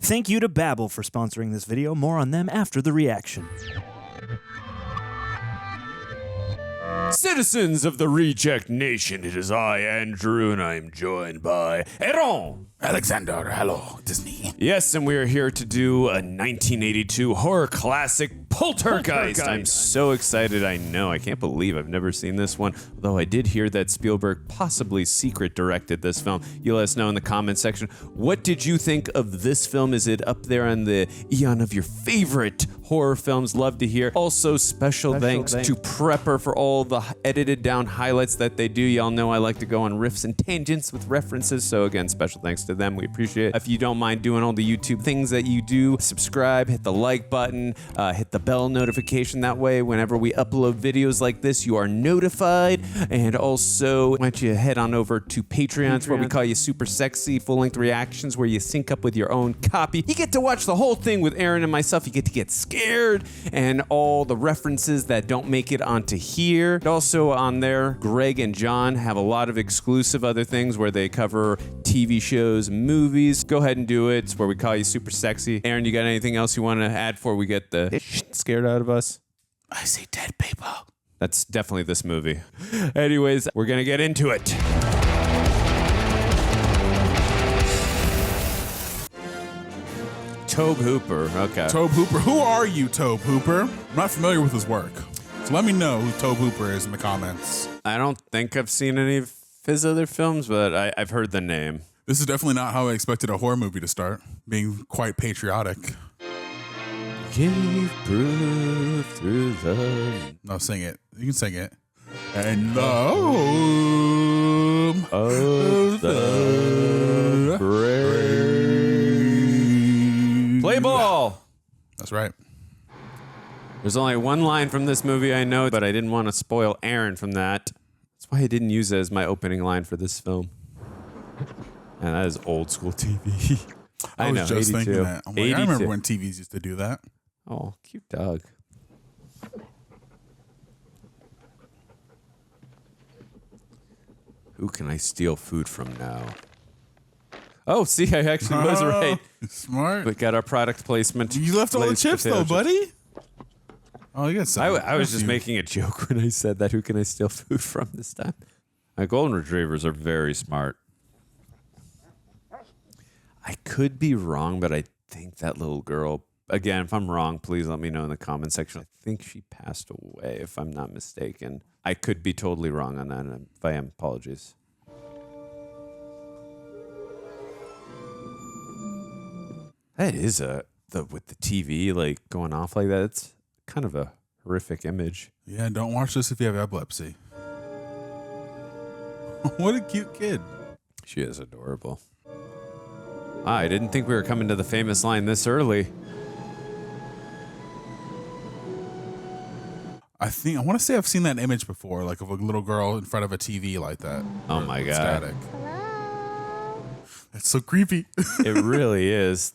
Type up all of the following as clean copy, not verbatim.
Thank you to Babbel for sponsoring this video. More on them after the reaction. Citizens of the Reject Nation, it is I, Andrew, and I am joined by Aaron. Alexander, hello, Disney. Yes, and we are here to do a 1982 horror classic, Poltergeist. I'm so excited, I know. I can't believe I've never seen this one, although I did hear that Spielberg possibly secret directed this film. You let us know in the comment section. What did you think of this film? Is it up there on the eon of your favorite horror films? Love to hear. Also, special thanks to Prepper for all the edited down highlights that they do. Y'all know I like to go on riffs and tangents with references, so again, special thanks to them. We appreciate it. If you don't mind doing all the YouTube things that you do, subscribe, hit the like button, hit the bell notification. That way, whenever we upload videos like this, you are notified. And also, why don't you head on over to Patreon, where we call you super sexy, full-length reactions, where you sync up with your own copy. You get to watch the whole thing with Aaron and myself. You get to get scared, and all the references that don't make it onto here. And also on there, Greg and John have a lot of exclusive other things where they cover TV shows, movies. Go ahead and do it. It's where we call you super sexy. Aaron, you got anything else you want to add before we get the scared out of us? I see dead people. That's definitely this movie. Anyways, we're going to get into it. Tobe Hooper. Okay. Tobe Hooper. Who are you, Tobe Hooper? I'm not familiar with his work. So let me know who Tobe Hooper is in the comments. I don't think I've seen any of his other films, but I've heard the name. This is definitely not how I expected a horror movie to start, being quite patriotic. Gave proof through the... No, sing it. You can sing it. And the home of the brave. Play ball! That's right. There's only one line from this movie I know, but I didn't want to spoil Aaron from that. That's why I didn't use it as my opening line for this film. And that is old school TV. I was just 82. thinking that. I'm like, I remember when TVs used to do that. Oh, cute dog. Who can I steal food from now? Oh, see, I actually was right. Smart. We got our product placement. You left all the chips though, buddy. Oh, you got some. I was just making a joke when I said that. Who can I steal food from this time? My golden retrievers are very smart. I could be wrong, but I think that little girl, again, if I'm wrong, please let me know in the comment section. I think she passed away, if I'm not mistaken. I could be totally wrong on that, and if I am, apologies. That is with the TV like going off like that. It's kind of a horrific image. Yeah, don't watch this if you have epilepsy. What a cute kid. She is adorable. I didn't think we were coming to the famous line this early. I want to say I've seen that image before, like of a little girl in front of a TV like that. Oh my God. Static. That's so creepy. It really is.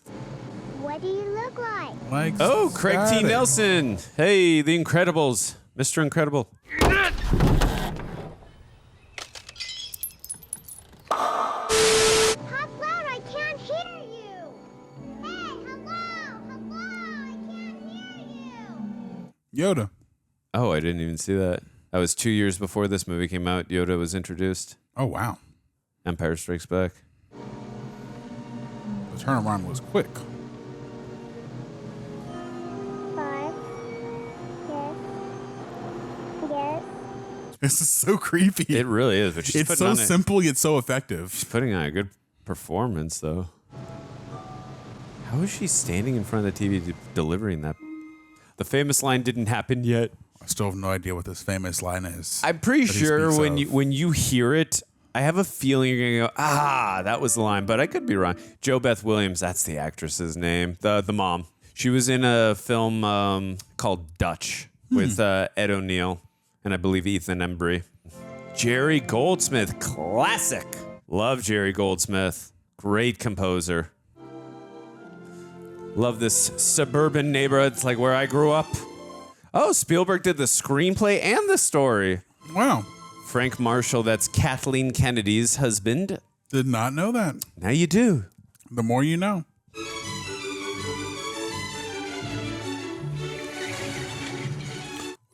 What do you look like? Like Oh, Craig T. static. Nelson. Hey, The Incredibles. Mr. Incredible. Talk loud, I can't hear you. Hey, hello, I can't hear you. Yoda. Oh, I didn't even see that. That was 2 years before this movie came out. Yoda was introduced. Oh, wow. Empire Strikes Back. The turnaround was quick. 5. Yes. This is so creepy. It really is. But she's It's so simple yet so effective. putting on a good performance, though. How is she standing in front of the TV delivering that? The famous line didn't happen yet. I still have no idea what this famous line is. I'm pretty that he sure speaks of. when you hear it, I have a feeling you're gonna go, that was the line, but I could be wrong. JoBeth Williams, that's the actress's name, the mom. She was in a film called Dutch with Ed O'Neill and I believe Ethan Embry. Jerry Goldsmith, classic. Love Jerry Goldsmith, great composer. Love this suburban neighborhood. It's like where I grew up. Oh, Spielberg did the screenplay and the story. Wow. Frank Marshall, that's Kathleen Kennedy's husband. Did not know that. Now you do. The more you know.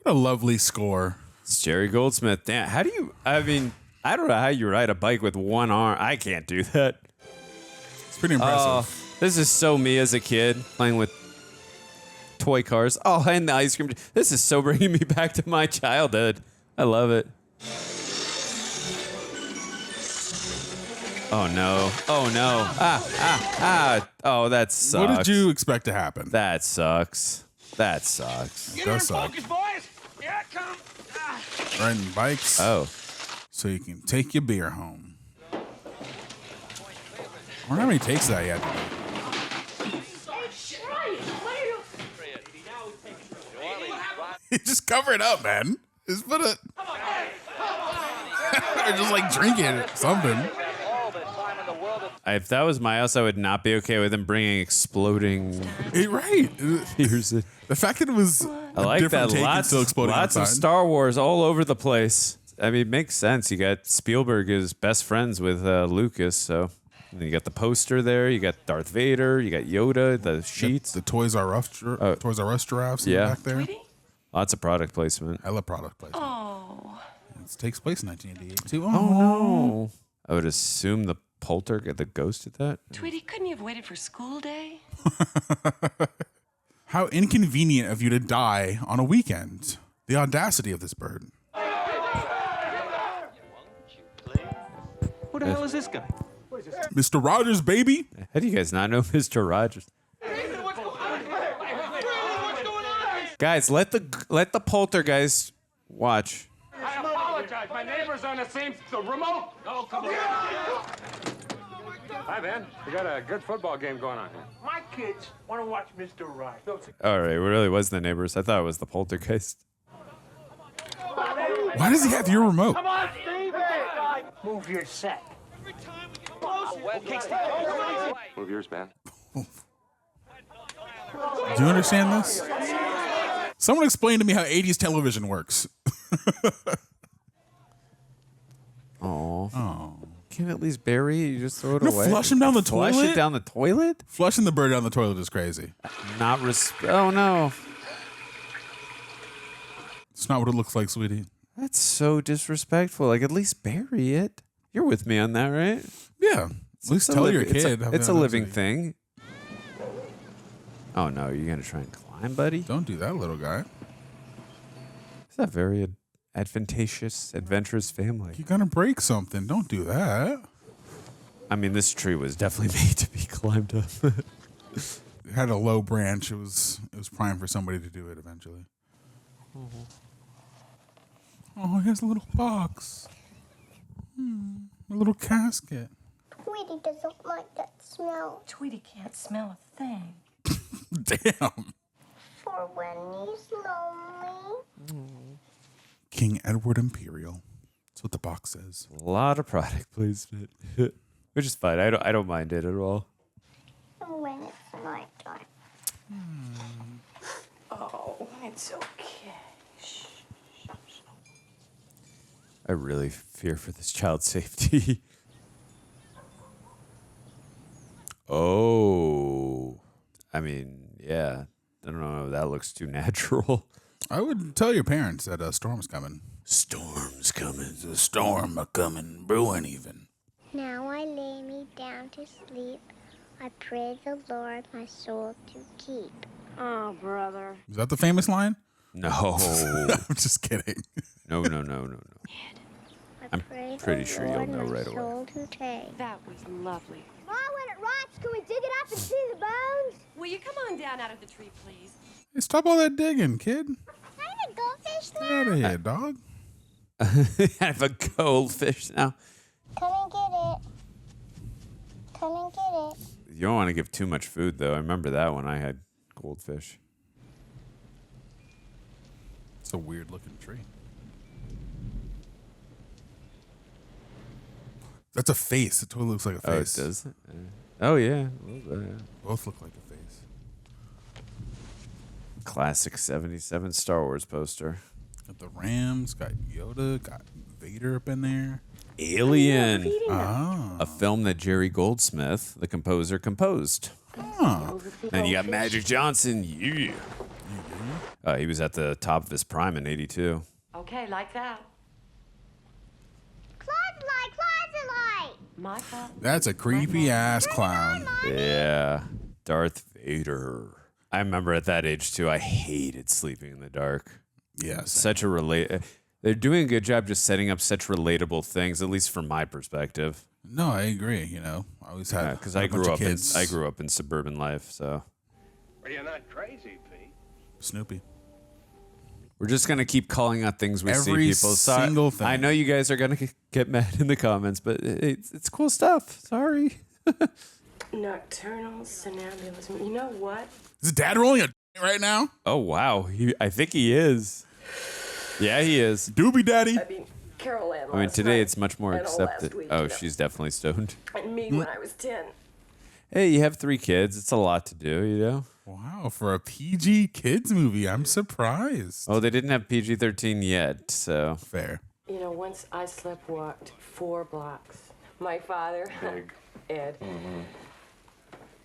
What a lovely score. It's Jerry Goldsmith. Damn, how do you, I mean, I don't know how you ride a bike with one arm. I can't do that. It's pretty impressive. This is so me as a kid playing with toy cars. Oh, and the ice cream. This is so bringing me back to my childhood. I love it. Oh no. Oh no. Oh, that sucks. What did you expect to happen? That sucks. That sucks. It does suck. Riding bikes. Oh. So you can take your beer home. I wonder how many takes that you had to do. Just cover it up, man. Just put it. Or just like drink it or something. If that was my house, I would not be okay with him bringing exploding Right. beers. The fact that it was I like that. Lots of outside. Star Wars all over the place. I mean, it makes sense. You got Spielberg is best friends with Lucas, so and you got the poster there. You got Darth Vader. You got Yoda. The sheets. The Toys R Us giraffes in the back there. Lots of product placement. I love product placement. Oh. It takes place in 1988 too. Oh no! I would assume the Poltergeist, the ghost did that. Tweety, couldn't you have waited for school day? How inconvenient of you to die on a weekend. The audacity of this bird. Who the hell is this guy? Mr. Rogers, baby. How do you guys not know Mr. Rogers? Guys, let the Poltergeist watch. I apologize. My neighbor's on the remote. Oh, come on. Hi, man. We got a good football game going on here. My kids want to watch Mr. Right. All right, it really was the neighbors. I thought it was the Poltergeist. Why does he have your remote? Come on, Stevie! Move your set. Move yours, man. Do you understand this? Someone explain to me how 80s television works. Oh. Can't you at least bury it? You just throw it No, away. flush him down the Flush toilet? it down the toilet? Flushing the bird down the toilet is crazy. Oh no. It's not what it looks like, sweetie. That's so disrespectful. Like, at least bury it. You're with me on that, right? Yeah. At least tell your kid. It's a living thing. Oh no, you're gonna try and climb, buddy? Don't do that, little guy. It's a very advantageous, adventurous family. You're gonna break something. Don't do that. I mean, this tree was definitely made to be climbed up. It had a low branch. It was prime for somebody to do it eventually. Oh, here's a little box. A little casket. Tweety doesn't like that smell. Tweety can't smell a thing. Damn. For when he's lonely. King Edward Imperial. That's what the box says. A lot of product placement, which is fine. I don't mind it at all. And when it's nighttime. Oh, it's okay. Shh. I really fear for this child's safety. Oh, I mean, yeah. I don't know. That looks too natural. I would tell your parents that a storm's coming. Storm's coming. There's a storm a-coming, brewing even. Now I lay me down to sleep. I pray the Lord my soul to keep. Oh, brother. Is that the famous line? No. I'm just kidding. No. I I'm pray the pretty sure you'll Lord know my right away. soul to take. That was lovely. Mom, when it rots, can we dig it up and see the bones? Will you come on down out of the tree, please? Hey, stop all that digging, kid. I'm a goldfish Get now. out of here, dog. I have a goldfish now. Come and get it. Come and get it. You don't want to give too much food, though. I remember that when I had goldfish. It's a weird looking tree. That's a face. It totally looks like a Oh, it face. does? Oh, yeah. A little bit, yeah. Both look like a face. Classic 77 Star Wars poster. Got the Rams, got Yoda, got Vader up in there. Alien. Ah. A film that Jerry Goldsmith, the composer, composed. Huh. And you got Magic Johnson. Yeah. He was at the top of his prime in 82. Okay, like that. Closet light! My fault. That's a creepy ass clown. Yeah. Darth Vader. I remember at that age, too, I hated sleeping in the dark. Yes. Such a They're doing a good job just setting up such relatable things, at least from my perspective. No, I agree. You know, I always had Because a I bunch grew of up kids. I grew up in suburban life, so Well, you're not crazy, Pete. Snoopy. we're just gonna keep calling out things we see. Every People, single thing. I know you guys are gonna get mad in the comments, but it's cool stuff. Sorry. Nocturnal somnambulism. You know what? Is Dad rolling a right now? Oh wow, I think he is. Yeah, he is. Doobie Daddy. I mean, Carol Ann I mean, last today night, it's much more and all last accepted. week, Oh, you know. she's definitely stoned. And me when I was 10. Hey, you have 3 kids. It's a lot to do, you know? Wow, for a PG kids movie, I'm surprised. Oh, they didn't have PG-13 yet, so. Fair. You know, once I sleptwalked 4 blocks. My father, Ed,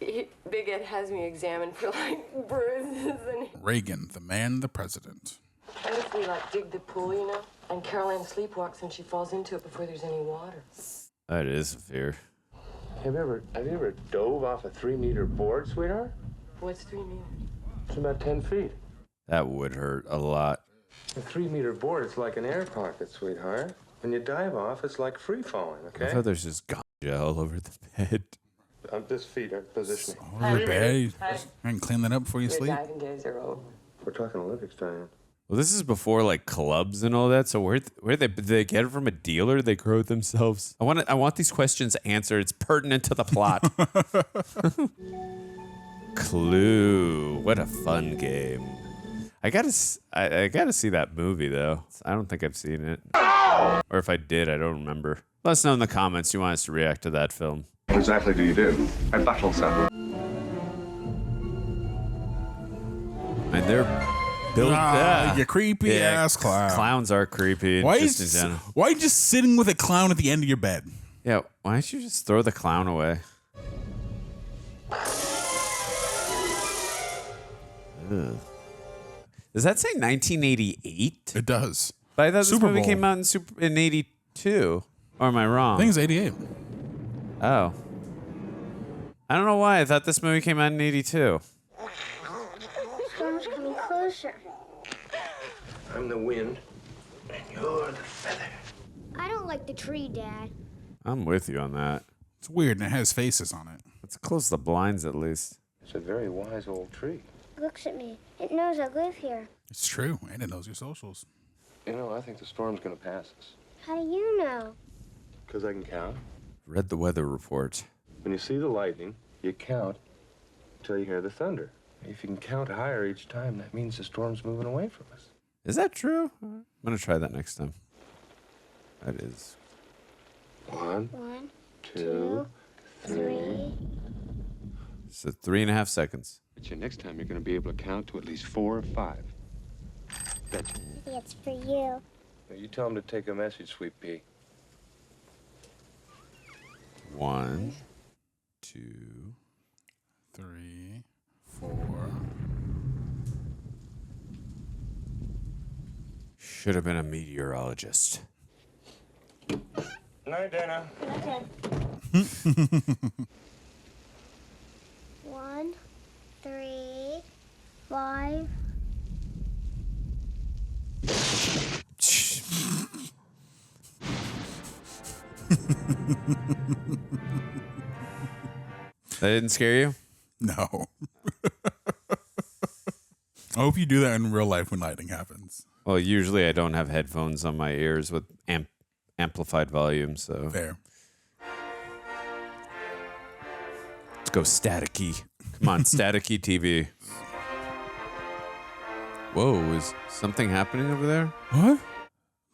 Big Ed has me examined for like bruises and. Reagan, the man, the president. What if we like dig the pool, you know, and Carol Ann sleepwalks and she falls into it before there's any water? That is a fear. Have you ever dove off a 3-meter board, sweetheart? What's 3 meters? It's about 10 feet. That would hurt a lot. A 3-meter board is like an air pocket, sweetheart. When you dive off, it's like free falling, I okay? thought there's just ganja all over the bed. This feet aren't positioning. Over your bed. And clean that up before you Your sleep. diving days are over. We're talking Olympics time. Well, this is before like clubs and all that. So where did they get it from? A dealer? They grow it themselves. I want these questions answered. It's pertinent to the plot. Clue. What a fun game. I gotta see that movie though. I don't think I've seen it, or if I did, I don't remember. Let us know in the comments. You want us to react to that film? What exactly do you do? I battle some. And they're built. You creepy ass clown. Clowns are creepy. Why just is, in general. why you just sitting with a clown at the end of your bed? Yeah. Why don't you just throw the clown away? Ugh. Does that say 1988? It does. But I thought this Super movie Bowl. came out in 82. Or am I wrong? I think it's 88. Oh. I don't know why. I thought this movie came out in 82. Storm's coming closer. I'm the wind, and you're the feather. I don't like the tree, Dad. I'm with you on that. It's weird and it has faces on it. Let's close the blinds at least. It's a very wise old tree. Looks at me. It knows I live here. It's true. And it knows your socials. You know, I think the storm's gonna pass us. How do you know? 'Cause I can count. Read the weather report. When you see the lightning, you count till you hear the thunder. If you can count higher each time, that means the storm's moving away from us. Is that true? I'm going to try that next time. That is. 1, 1, 2, 3. So 3.5 seconds. Bet you next time you're gonna be able to count to at least 4 or 5. Bet you. Maybe it's for you. Now, you tell him to take a message, Sweet Pea. 1, 2. 3, 4. Should have been a meteorologist. Night, Dana. Okay. 1, 3, 5. That didn't scare you? No. I hope you do that in real life when lightning happens. Well, usually I don't have headphones on my ears with amplified volume, so. Fair. Let's go staticky. Come on, staticky TV. Whoa, is something happening over there? What?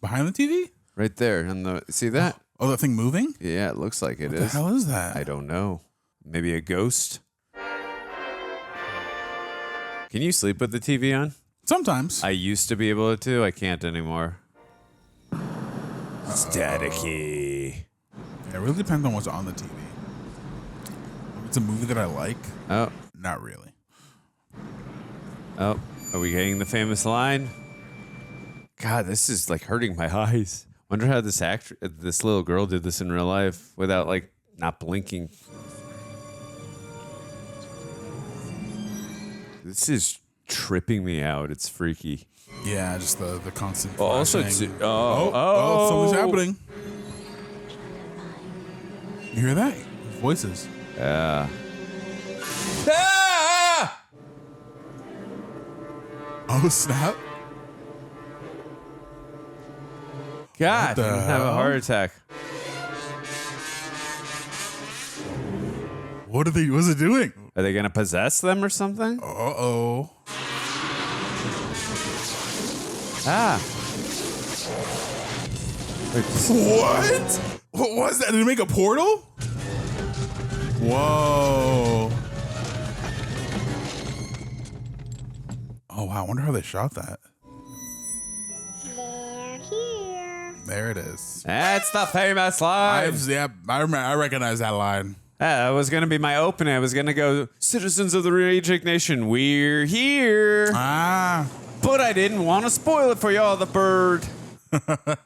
Behind the TV? Right there. See that? Oh, that thing moving? Yeah, it looks like it What the is. hell is that? I don't know. Maybe a ghost? Can you sleep with the TV on? Sometimes. I used to be able to. I can't anymore. Staticky. It really depends on what's on the TV. If it's a movie that I like, Oh, not really. oh. Are we getting the famous line? God, this is like hurting my eyes. Wonder how this little girl did this in real life without like not blinking. This is tripping me out. It's freaky. Yeah, just the constant. Oh, also, flashing. oh, something's happening. You hear that? Voices. Yeah. Oh snap! God, What the I'm gonna have a hell? heart attack. What are they? What's it doing? Are they gonna possess them or something? Oh. Ah. What? What was that? Did it make a portal? Whoa. Oh wow! I wonder how they shot that. They're here. There it is. That's the famous line. I recognize that line. That was gonna be my opening. I was gonna go, citizens of the Reject Nation, we're here. Ah, But I didn't want to spoil it for y'all, the bird. I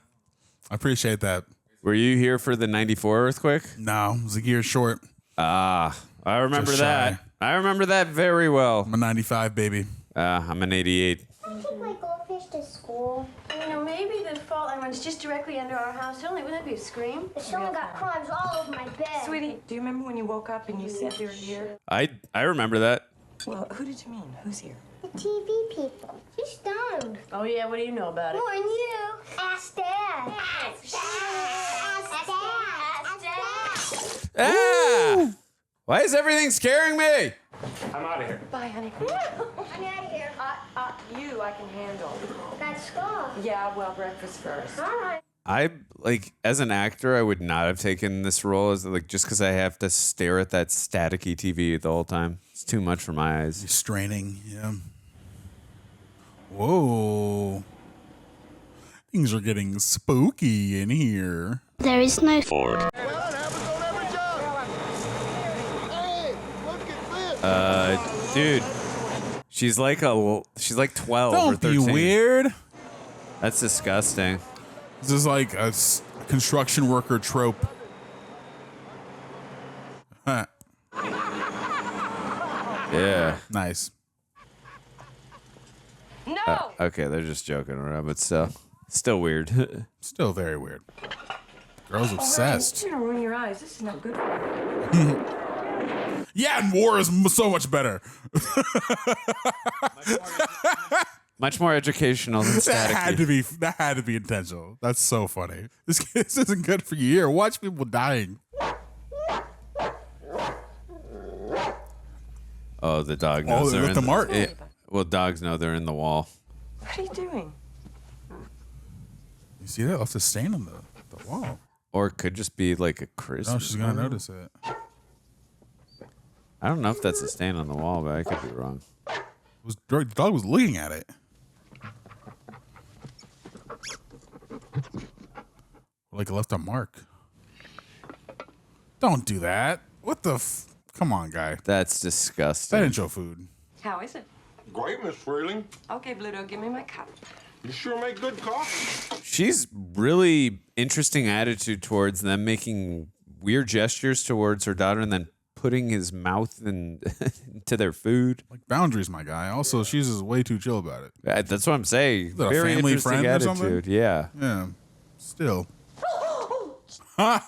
appreciate that. Were you here for the 94 earthquake? No, it was a year short. Ah, I remember Just shy. that. I remember that very well. I'm a 95 baby. I'm an 88. Can I take my goldfish to school? You know, maybe the fault line runs just directly under our house. Wouldn't that be a scream? The someone got crumbs all over my bed. Sweetie, do you remember when you woke up and you said they were here? I remember that. Well, who did you mean? Who's here? The TV people. She's stoned. Oh, yeah, what do you know about it? More than you. Ask Dad. Ask Dad. Ask Dad. Ask Dad. Ah! Why is everything scaring me? I'm out of here. Bye, honey. I'm out of here. You I can handle. Got scar. Yeah, well, breakfast first. All right. I like as an actor, I would not have taken this role as like just because I have to stare at that staticky TV the whole time. It's too much for my eyes. Straining, yeah. Whoa. Things are getting spooky in here. There is no Dude, she's like 12 or Don't 13. be weird. That's disgusting. This is like a construction worker trope. Huh. Yeah. Nice. No! Okay, they're just joking around, but still weird. Still very weird. Girl's obsessed. You're gonna ruin your eyes. This is not good for you. Yeah, and war is so much better. Much more educational than That static. had to be intentional. That's so funny. This isn't good for you. Here, watch people dying. Oh, the dog knows they they're left in the mark. Well, dogs know they're in the wall. What are you doing? You see that? Left a stain on the wall. Or it could just be like a Christmas. No, she's gonna notice it. I don't know if that's a stain on the wall, but I could be wrong. The dog was looking at it. Like it left a mark. Don't do that. What the Come on, guy. That's disgusting. That ain't your food. How is it? Great, Miss Freeling. Okay, Bluto, give me my cup. You sure make good coffee. She's really interesting attitude towards them, making weird gestures towards her daughter and then putting his mouth into their food. Like boundaries, my guy. Also, she's just way too chill about it. That's what I'm saying. Is that a Very family interesting friend or attitude. something? Yeah. Yeah. Still. That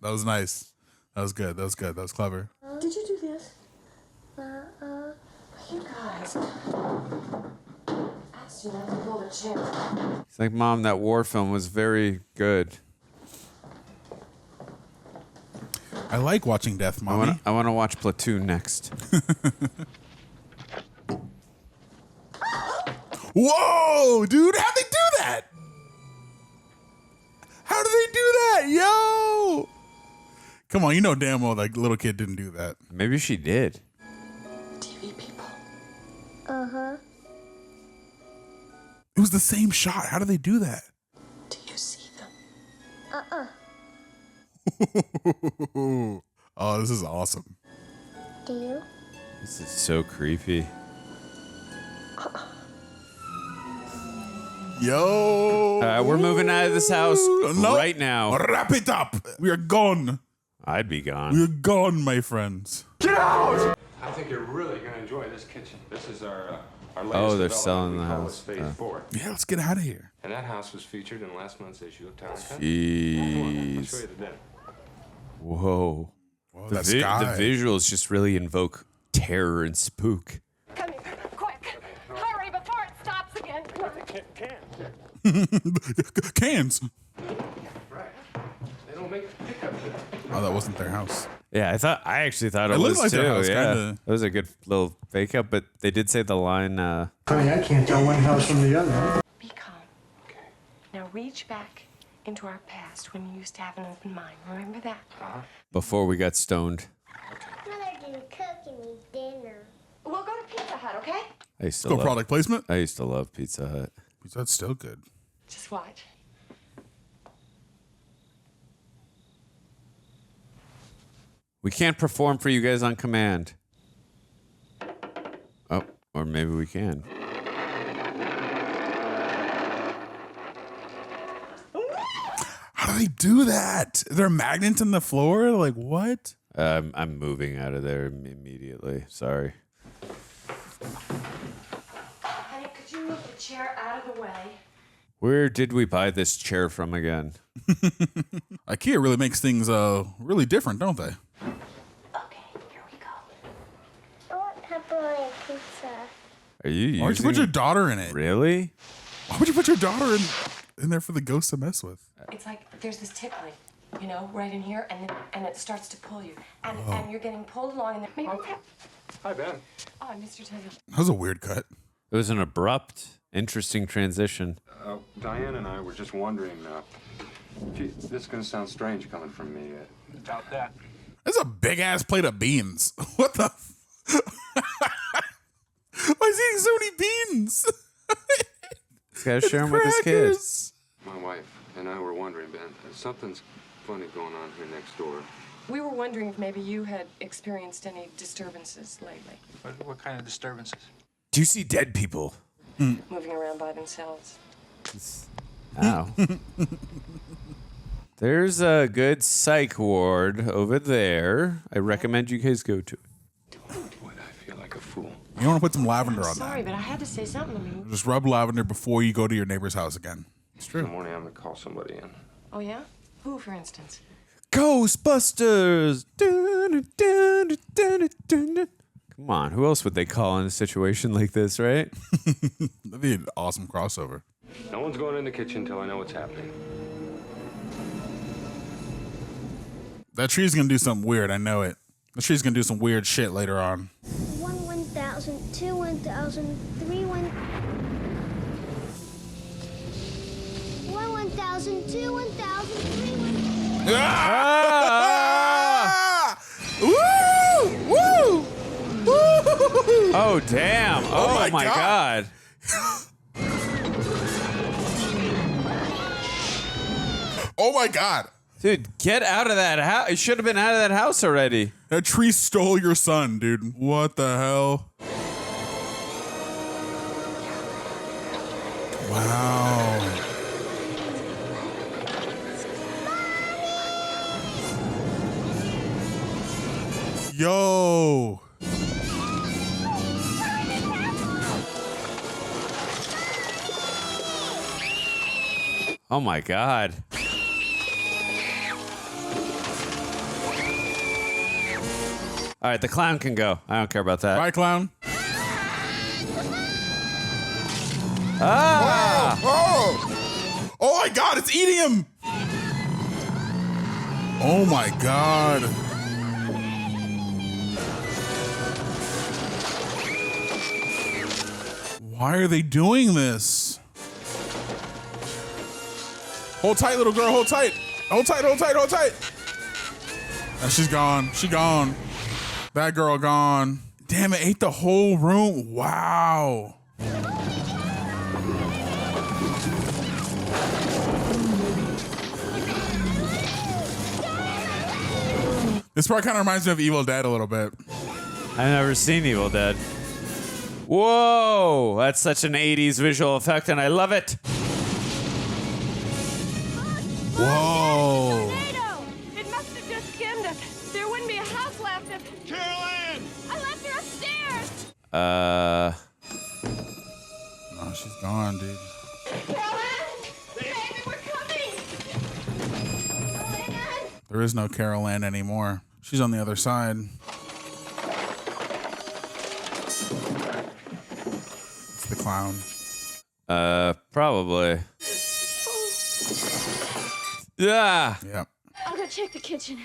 was nice. That was good. That was good. That was clever. Did you do this? You guys. Asked you not to pull the chair. It's like, Mom, that war film was very good. I like watching death, Mommy. I want to watch Platoon next. Whoa, dude, how'd they do that? How did they do that? Yo! Come on, you know damn well that little kid didn't do that. Maybe she did. TV people. Uh-huh. It was the same shot. How did they do that? Do you see them? Oh, this is awesome. Do you? This is so creepy. Yo. We're moving out of this house right now. Wrap it up. We are gone. I'd be gone. We're gone, my friends. Get out! I think you're really going to enjoy this kitchen. This is our latest they're development. selling We the call house. this Phase 4. Yeah, let's get out of here. And that house was featured in last month's issue of Town and Country. Come on, I'll show Jeez. you the den. Whoa. Whoa, The, that the sky. visuals just really invoke terror and spook. Come here, quick. Hurry before it stops again. Cans. Right. They don't make pickup there. Oh, that wasn't their house. Yeah, I actually thought it It was looked like too. their house, Yeah, kinda. it was a good little fake up, but they did say the line. Honey, I can't tell one house from the other. Be calm. Okay. Now reach back into our past when you used to have an open mind. Remember that? Before we got stoned. Mother didn't cook me dinner. We'll go to Pizza Hut, okay? I used to Go love, product placement. I used to love Pizza Hut. That's still good. Just watch. We can't perform for you guys on command. Oh, or maybe we can. How do they do that? Are there magnets in the floor? Like what? I'm moving out of there immediately. Sorry. Honey, could you move the chair out of the way? Where did we buy this chair from again? IKEA really makes things really different, don't they? Okay, here we go. I want pepperoni pizza. Are you using? Why'd you put your daughter in it? Really? Why would you put your daughter in there for the ghost to mess with? It's like there's this tickling, you know, right in here, and it starts to pull you, and you're getting pulled along, and then maybe. Hi, Ben. Oh, I missed your time. That was a weird cut. It was an abrupt, interesting transition. Diane and I were just wondering, this is going to sound strange coming from me. About that. That's a big ass plate of beans. What the? Why is he eating so many beans? He's got to share them with his kids. My wife and I were wondering, Ben, something's funny going on here next door. We were wondering if maybe you had experienced any disturbances lately, What kind of disturbances? Do you see dead people? moving around by themselves. Ow. There's a good psych ward over there. I recommend you guys go to it. Boy, I feel like a fool. You want to put some lavender on Sorry, that. but I had to say something to you. Just rub lavender before you go to your neighbor's house again. It's In the true. morning, I'm going to call somebody in. Oh, yeah? Who, for instance? Ghostbusters! Come on, who else would they call in a situation like this, right? That'd be an awesome crossover. No one's going in the kitchen until I know what's happening. That tree's gonna do something weird. I know it. The tree's gonna do some weird shit later on. 1 1,000, 2 1,000, 3 1. 1 1,000, 2 1,000, 3 1. Ah! Woo! Woo! Woo! Oh, damn. Oh, my God. Oh my God. Dude, get out of that house. You should have been out of that house already. That tree stole your son, dude. What the hell? Wow. Yo. Oh, my God. All right, the clown can go. I don't care about that. Bye, clown. Ah! Oh! Oh my God, it's eating him! Oh my God. Why are they doing this? Hold tight, little girl, hold tight. Hold tight, hold tight, hold tight. Oh, she's gone. She gone. That girl gone. Damn, it ate the whole room. Wow. This part kind of reminds me of Evil Dead a little bit. I've never seen Evil Dead. Whoa, that's such an 80s visual effect, and I love it. Whoa. Tornado! It must have just skimmed us. There wouldn't be a house left if... Carolyn! I left her upstairs! Oh, she's gone, dude. Carolyn! Baby, we're coming! There is no Carol Ann anymore. She's on the other side. It's the clown. Probably. Yeah. Yep. I'll go check the kitchen.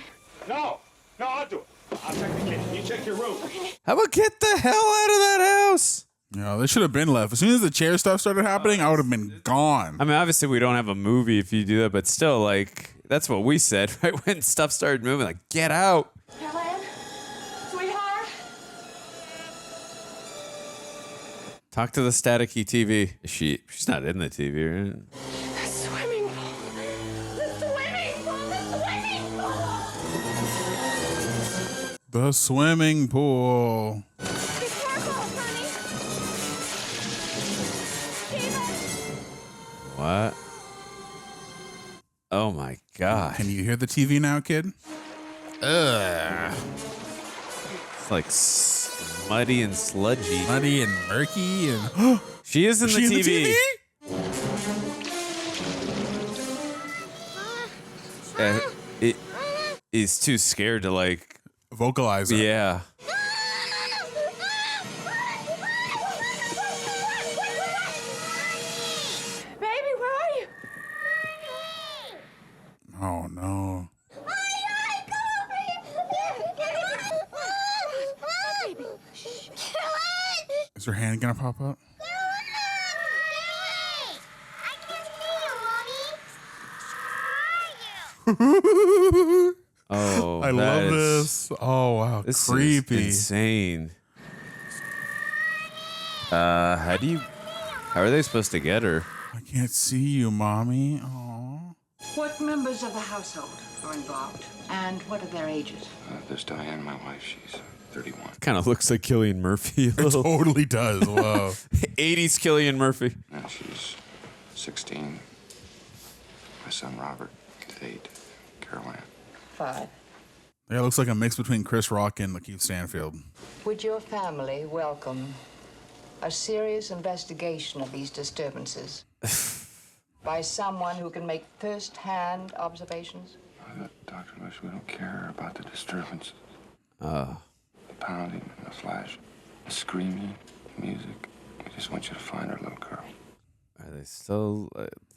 No, I'll do it. I'll check the kitchen. You check your room. How about get the hell out of that house? You know, they should have been left. As soon as the chair stuff started happening, I would have been gone. I mean, obviously we don't have a movie if you do that, but still, like, that's what we said, right? When stuff started moving, like, get out. Carolyn? Sweetheart? Talk to the staticky TV. She's not in the TV, right? The swimming pool. The swimming pool. The swimming pool. The swimming pool. Be careful, honey. What? Oh my God. Can you hear the TV now, kid? Ugh. It's like muddy and sludgy. Muddy and murky and She is in Is the she TV. in the TV? He's too scared to like Vocalize it. Yeah. Baby, where are you? Oh no. Baby. Is her hand gonna pop up? Oh, I that love is- this. Oh wow, This creepy. is insane. How are they supposed to get her? I can't see you, mommy. Aw. What members of the household are involved, and what are their ages? There's Diane, my wife. She's 31. Kind of looks like Cillian Murphy. A It little. totally does. Whoa. 80s Cillian Murphy. Now she's 16. My son Robert is 8. Carol Ann. 5. Yeah, it looks like a mix between Chris Rock and Lakeith Stanfield. Would your family welcome a serious investigation of these disturbances by someone who can make first-hand observations? Dr. Bush, we don't care about the disturbances. Oh. The pounding, the flash, the screaming, the music. We just want you to find our little girl. Are they still?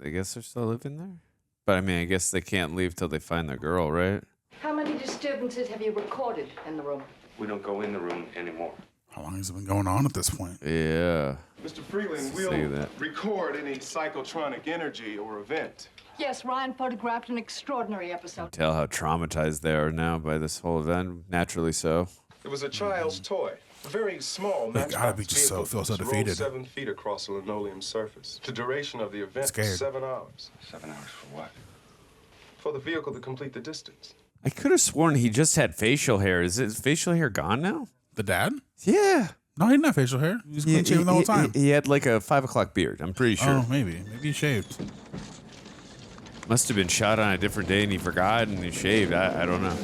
I guess they're still living there. But I mean, I guess they can't leave till they find their girl, right? How many disturbances have you recorded in the room? We don't go in the room anymore. How long has it been going on at this point? Yeah. Mr. Freeland, Say we'll that. record any psychotronic energy or event. Yes, Ryan photographed an extraordinary episode. Tell how traumatized they are now by this whole event. Naturally so. It was a child's toy. A very small They gotta matchbox be just so- vehicle feel so rolled defeated. 7 feet across the linoleum surface. The duration of the event Scared. was 7 hours. 7 hours for what? For the vehicle to complete the distance. I could have sworn he just had facial hair. Is his facial hair gone now? The dad? Yeah. No, he didn't have facial hair. He was clean shaven the whole time. He had like a 5 o'clock beard. I'm pretty sure. Oh, maybe. Maybe he shaved. Must have been shot on a different day and he forgot and he shaved. I don't know.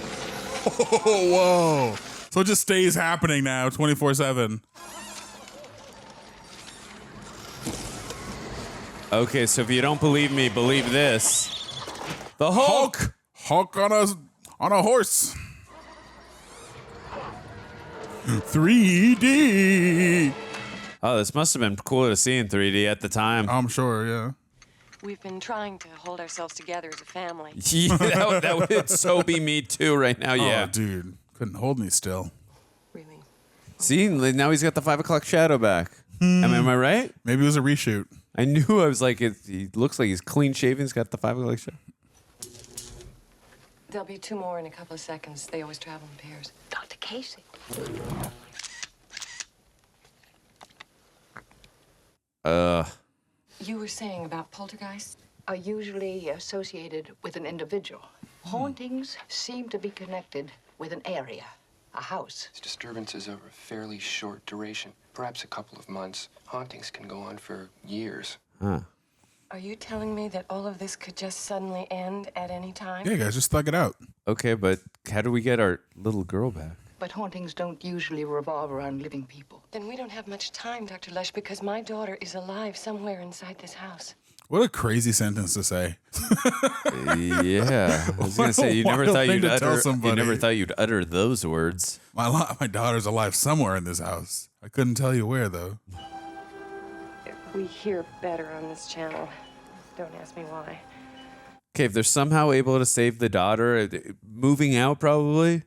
Oh, whoa. So it just stays happening now 24/7. Okay, so if you don't believe me, believe this. The Hulk. Hulk on a horse. 3D. Oh, this must have been cool to see in 3D at the time. I'm sure, yeah. We've been trying to hold ourselves together as a family. Yeah, that would so be me too right now. Yeah. Oh, dude. Couldn't hold me still. Really. See, now he's got the 5 o'clock shadow back. Am I right? Maybe it was a reshoot. I knew. I was like, he looks like he's clean shaven. He's got the 5 o'clock shadow. There'll be 2 more in a couple of seconds. They always travel in pairs. Dr. Casey. You were saying about poltergeists? Are usually associated with an individual. Hauntings seem to be connected with an area, a house. These disturbances are of a fairly short duration, perhaps a couple of months. Hauntings can go on for years. Huh. Are you telling me that all of this could just suddenly end at any time? Yeah, guys, just thug it out. Okay, but how do we get our little girl back? But hauntings don't usually revolve around living people. Then we don't have much time, Dr. Lush, because my daughter is alive somewhere inside this house. What a crazy sentence to say. Yeah, I was gonna say you never Wild thought thing you'd to tell utter. somebody. You never thought you'd utter those words. My daughter's alive somewhere in this house. I couldn't tell you where, though. We hear better on this channel. Don't ask me why. Okay, if they're somehow able to save the daughter, moving out probably.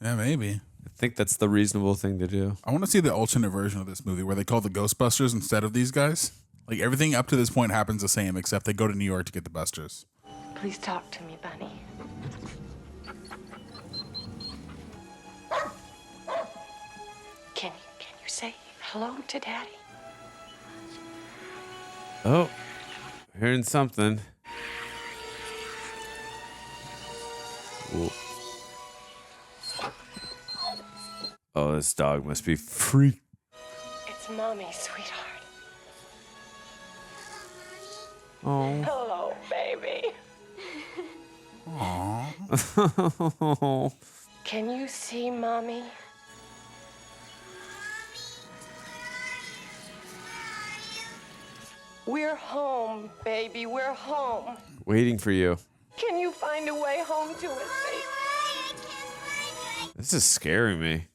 Yeah, maybe. I think that's the reasonable thing to do. I want to see the alternate version of this movie where they call the Ghostbusters instead of these guys. Like, everything up to this point happens the same, except they go to New York to get the Busters. Please talk to me, Bunny. Can you say hello to Daddy? Oh, hearing something. Ooh. Oh, this dog must be freak. It's Mommy, sweetheart. Oh. Hello, baby. Aww. Can you see Mommy? We're home, baby. We're home. Waiting for you. Can you find a way home to us, baby? This is scaring me.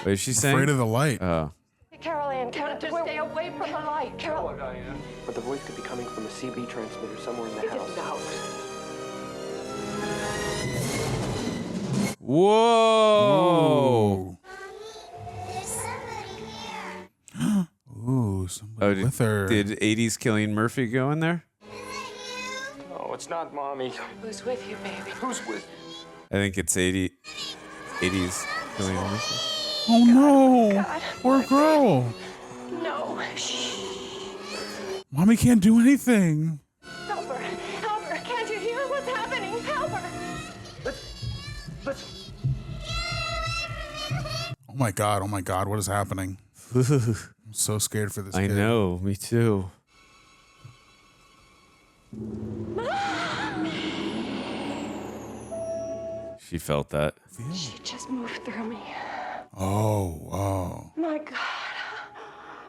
What is she saying? Afraid of the light. Oh. Carol Ann, stay away from the light. Carol. Diane. But the voice could be coming from a CB transmitter somewhere in the house. Whoa. Ooh, somebody with her. Did 80s Killing Murphy go in there? No, it's not Mommy. Who's with you, baby? Who's with? I think it's 80s Killing Murphy. Oh no! God. Poor girl. No. Shh. Mommy can't do anything. Help her. Help her. Can't you hear what's happening? Help her. Let's. Oh my god! Oh my god! What is happening? I'm so scared for this. I kid. know, me too. She felt that. She just moved through me. Oh. My God.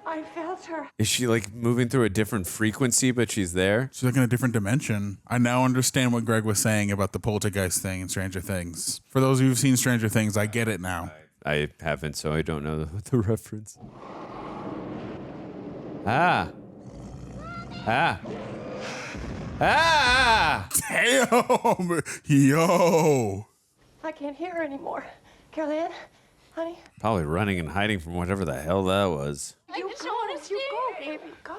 I felt her. Is she like moving through a different frequency, but she's there? She's like in a different dimension. I now understand what Greg was saying about the poltergeist thing in Stranger Things. For those of you who've seen Stranger Things, I get it now. I haven't, so I don't know the reference. Ah. Damn! Yo! I can't hear her anymore. Carol Ann, honey. Probably running and hiding from whatever the hell that was. You go, baby, go.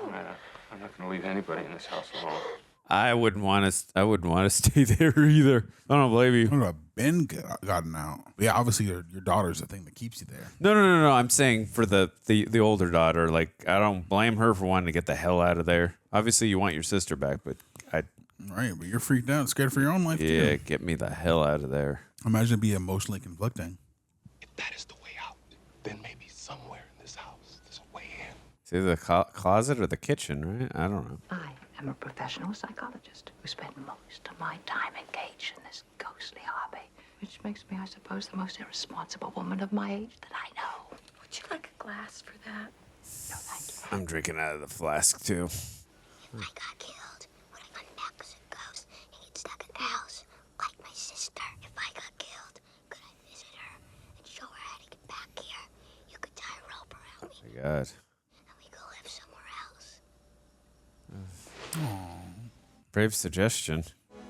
I'm not gonna leave anybody in this house alone. I wouldn't want to stay there either. I don't blame you. What about Ben gotten out? Yeah, obviously your daughter's the thing that keeps you there. No. I'm saying for the older daughter. Like, I don't blame her for wanting to get the hell out of there. Obviously, you want your sister back, but Right, but you're freaked out, scared for your own life yeah, too. get me the hell out of there. Imagine it be emotionally conflicting. If that is the way out, then maybe somewhere in this house there's a way in. It's either the closet or the kitchen, right? I don't know. I am a professional psychologist who spent most of my time engaged in this ghostly hobby, which makes me, I suppose, the most irresponsible woman of my age that I know. Would you like a glass for that? No, thank you. I'm drinking out of the flask too. If I got killed, would I come back as a ghost and get stuck in the house like my sister? If I got killed, could I visit her and show her how to get back here? You could tie a rope around me Oh my God. and we could live somewhere else. Brave suggestion.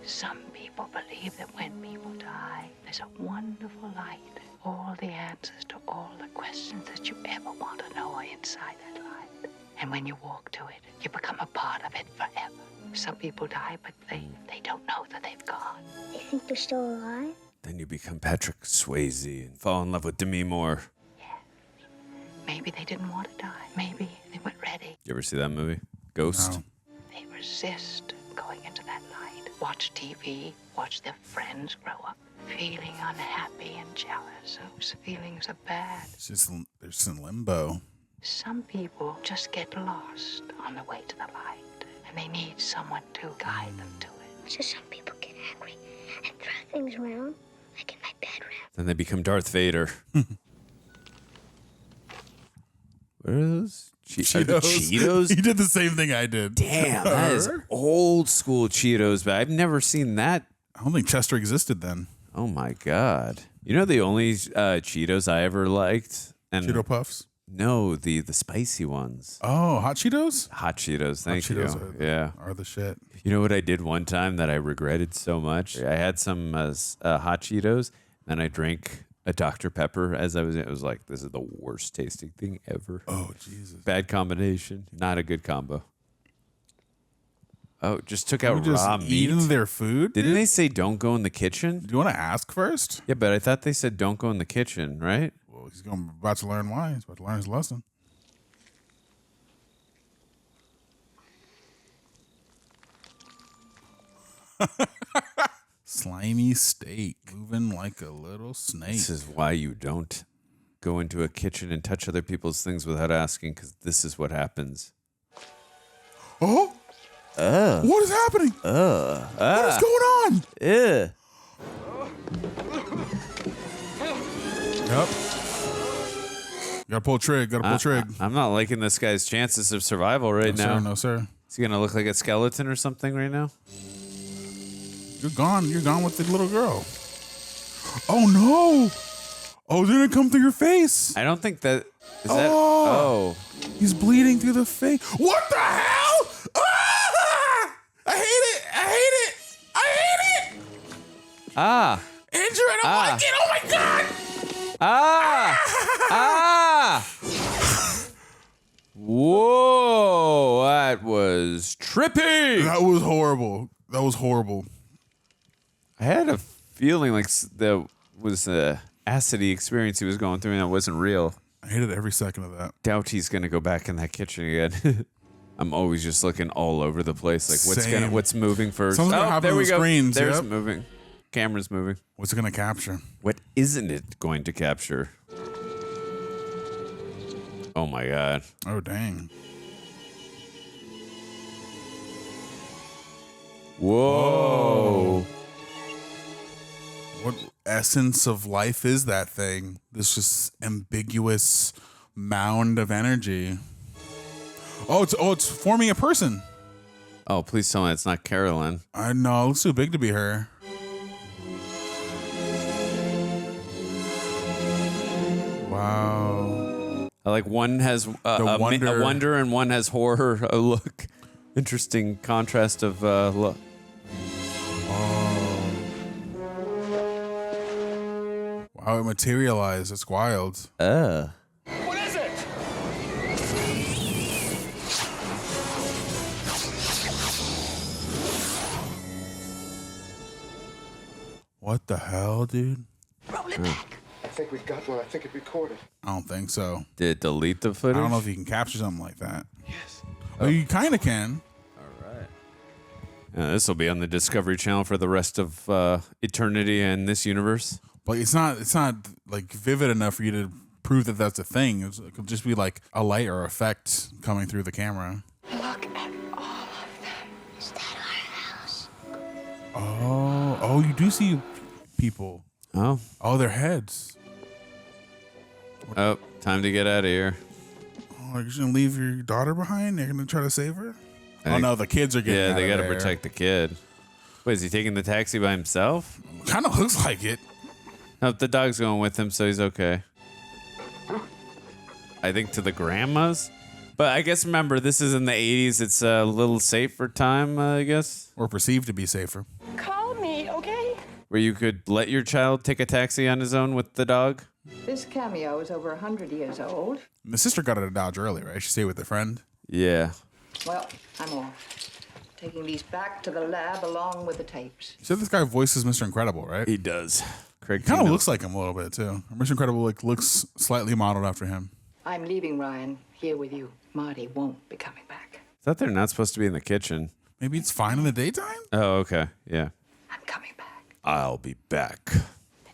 Some people believe that when people die, there's a wonderful light. All the answers to all the questions that you ever want to know are inside that light. And when you walk to it, you become a part of it forever. Some people die, but they don't know that they've gone. You think they're still alive? Then you become Patrick Swayze and fall in love with Demi Moore. Maybe they didn't want to die. Maybe they weren't ready. You ever see that movie? Ghost? No. They resist going into that light. Watch TV, watch their friends grow up, feeling unhappy and jealous. Those feelings are bad. It's just they're just in limbo. Some people just get lost on the way to the light, and they need someone to guide them to it. So some people get angry and throw things around, like in my bedroom. Then they become Darth Vader. What are those? Are the Cheetos? He did the same thing I did. Damn, that is old school Cheetos, but I've never seen that. I don't think Chester existed then. Oh my God. You know the only Cheetos I ever liked? And Cheeto Puffs? No, the spicy ones. Oh, Hot Cheetos? Hot Cheetos, thank Hot you. Cheetos are the shit. You know what I did one time that I regretted so much? I had some Hot Cheetos, and I drank a Dr. Pepper as I was in. It was like, this is the worst tasting thing ever. Oh, Jesus. Bad combination. Not a good combo. Oh, just took out just raw meat. Eating their food? Didn't they say don't go in the kitchen? Do you want to ask first? Yeah, but I thought they said don't go in the kitchen, right? Well, he's about to learn why. He's about to learn his lesson. Slimy steak, moving like a little snake. This is why you don't go into a kitchen and touch other people's things without asking, because this is what happens. Oh? What is happening? What is going on? Yep. Gotta pull trig. I'm not liking this guy's chances of survival right now. No, sir. Is he gonna look like a skeleton or something right now? You're gone. You're gone with the little girl. Oh no! Oh, didn't it come through your face? I don't think that. Is that? Oh. He's bleeding through the face. What the hell? Ah! I hate it. Ah. Andrew, I don't like it. Oh my God. Whoa, that was trippy. That was horrible. I had a feeling like there was a acidy experience he was going through and that wasn't real. I hated every second of that. Doubt he's gonna go back in that kitchen again. I'm always just looking all over the place, like what's moving first. Something's gonna happen there on we the go. screens, There's yep. moving. Camera's moving. What's it gonna capture? What isn't it going to capture? Oh my God. Oh dang. Whoa. What essence of life is that thing? This just ambiguous mound of energy. Oh, it's forming a person. Oh, please tell me it's not Carolyn. I know, it looks too big to be her. Wow. Like one has a wonder and one has horror. A look. Interesting contrast of look. Wow, it materialized. It's wild. What is it? What the hell, dude? Roll it back. I think we got one. I think it recorded. I don't think so. Did it delete the footage? I don't know if you can capture something like that. Yes. Oh, you kind of can. All right. This will be on the Discovery Channel for the rest of eternity in this universe. But it's not like vivid enough for you to prove that that's a thing. It could just be like a light or effect coming through the camera. Look at all of them. Is that our house? Oh, you do see people. Oh. Oh, their heads. Oh, time to get out of here. Oh, you're just gonna leave your daughter behind? They're gonna try to save her? I think- no, the kids are getting Yeah, out they of got to there. protect the kid. Wait, is he taking the taxi by himself? Kind of looks like it. No, the dog's going with him, so he's okay. I think to the grandma's. But I guess remember, this is in the 80s. It's a little safer time, I guess. Or perceived to be safer. Call me, okay? Where you could let your child take a taxi on his own with the dog. This cameo is over 100 years old. And the sister got out of Dodge early, right? She stayed with a friend. Yeah. Well, I'm off. Taking these back to the lab along with the tapes. You said this guy voices Mr. Incredible, right? He does. Craig Kind of Keenan. looks like him a little bit, too. Mr. Incredible looks slightly modeled after him. I'm leaving, Ryan, here with you. Marty won't be coming back. I thought they're not supposed to be in the kitchen. Maybe it's fine in the daytime? Oh, okay. Yeah. I'm coming back. I'll be back. And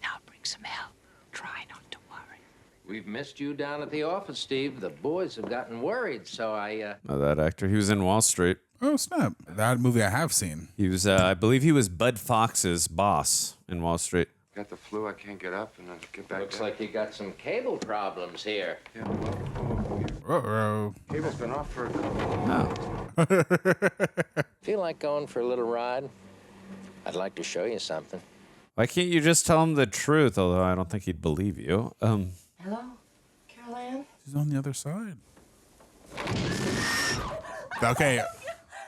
I'll bring some help. Try not to worry. We've missed you down at the office, Steve. The boys have gotten worried, so I, Oh, that actor. He was in Wall Street. Oh, snap. That movie I have seen. He was, I believe he was Bud Fox's boss in Wall Street. Got the flu, I can't get up and I'll get back Looks down. like you got some cable problems here. Yeah, well, Uh-oh. cable's been off for a couple. Oh. Feel like going for a little ride? I'd like to show you something. Why can't you just tell him the truth? Although I don't think he'd believe you. Hello? Carol Ann? She's on the other side. Okay.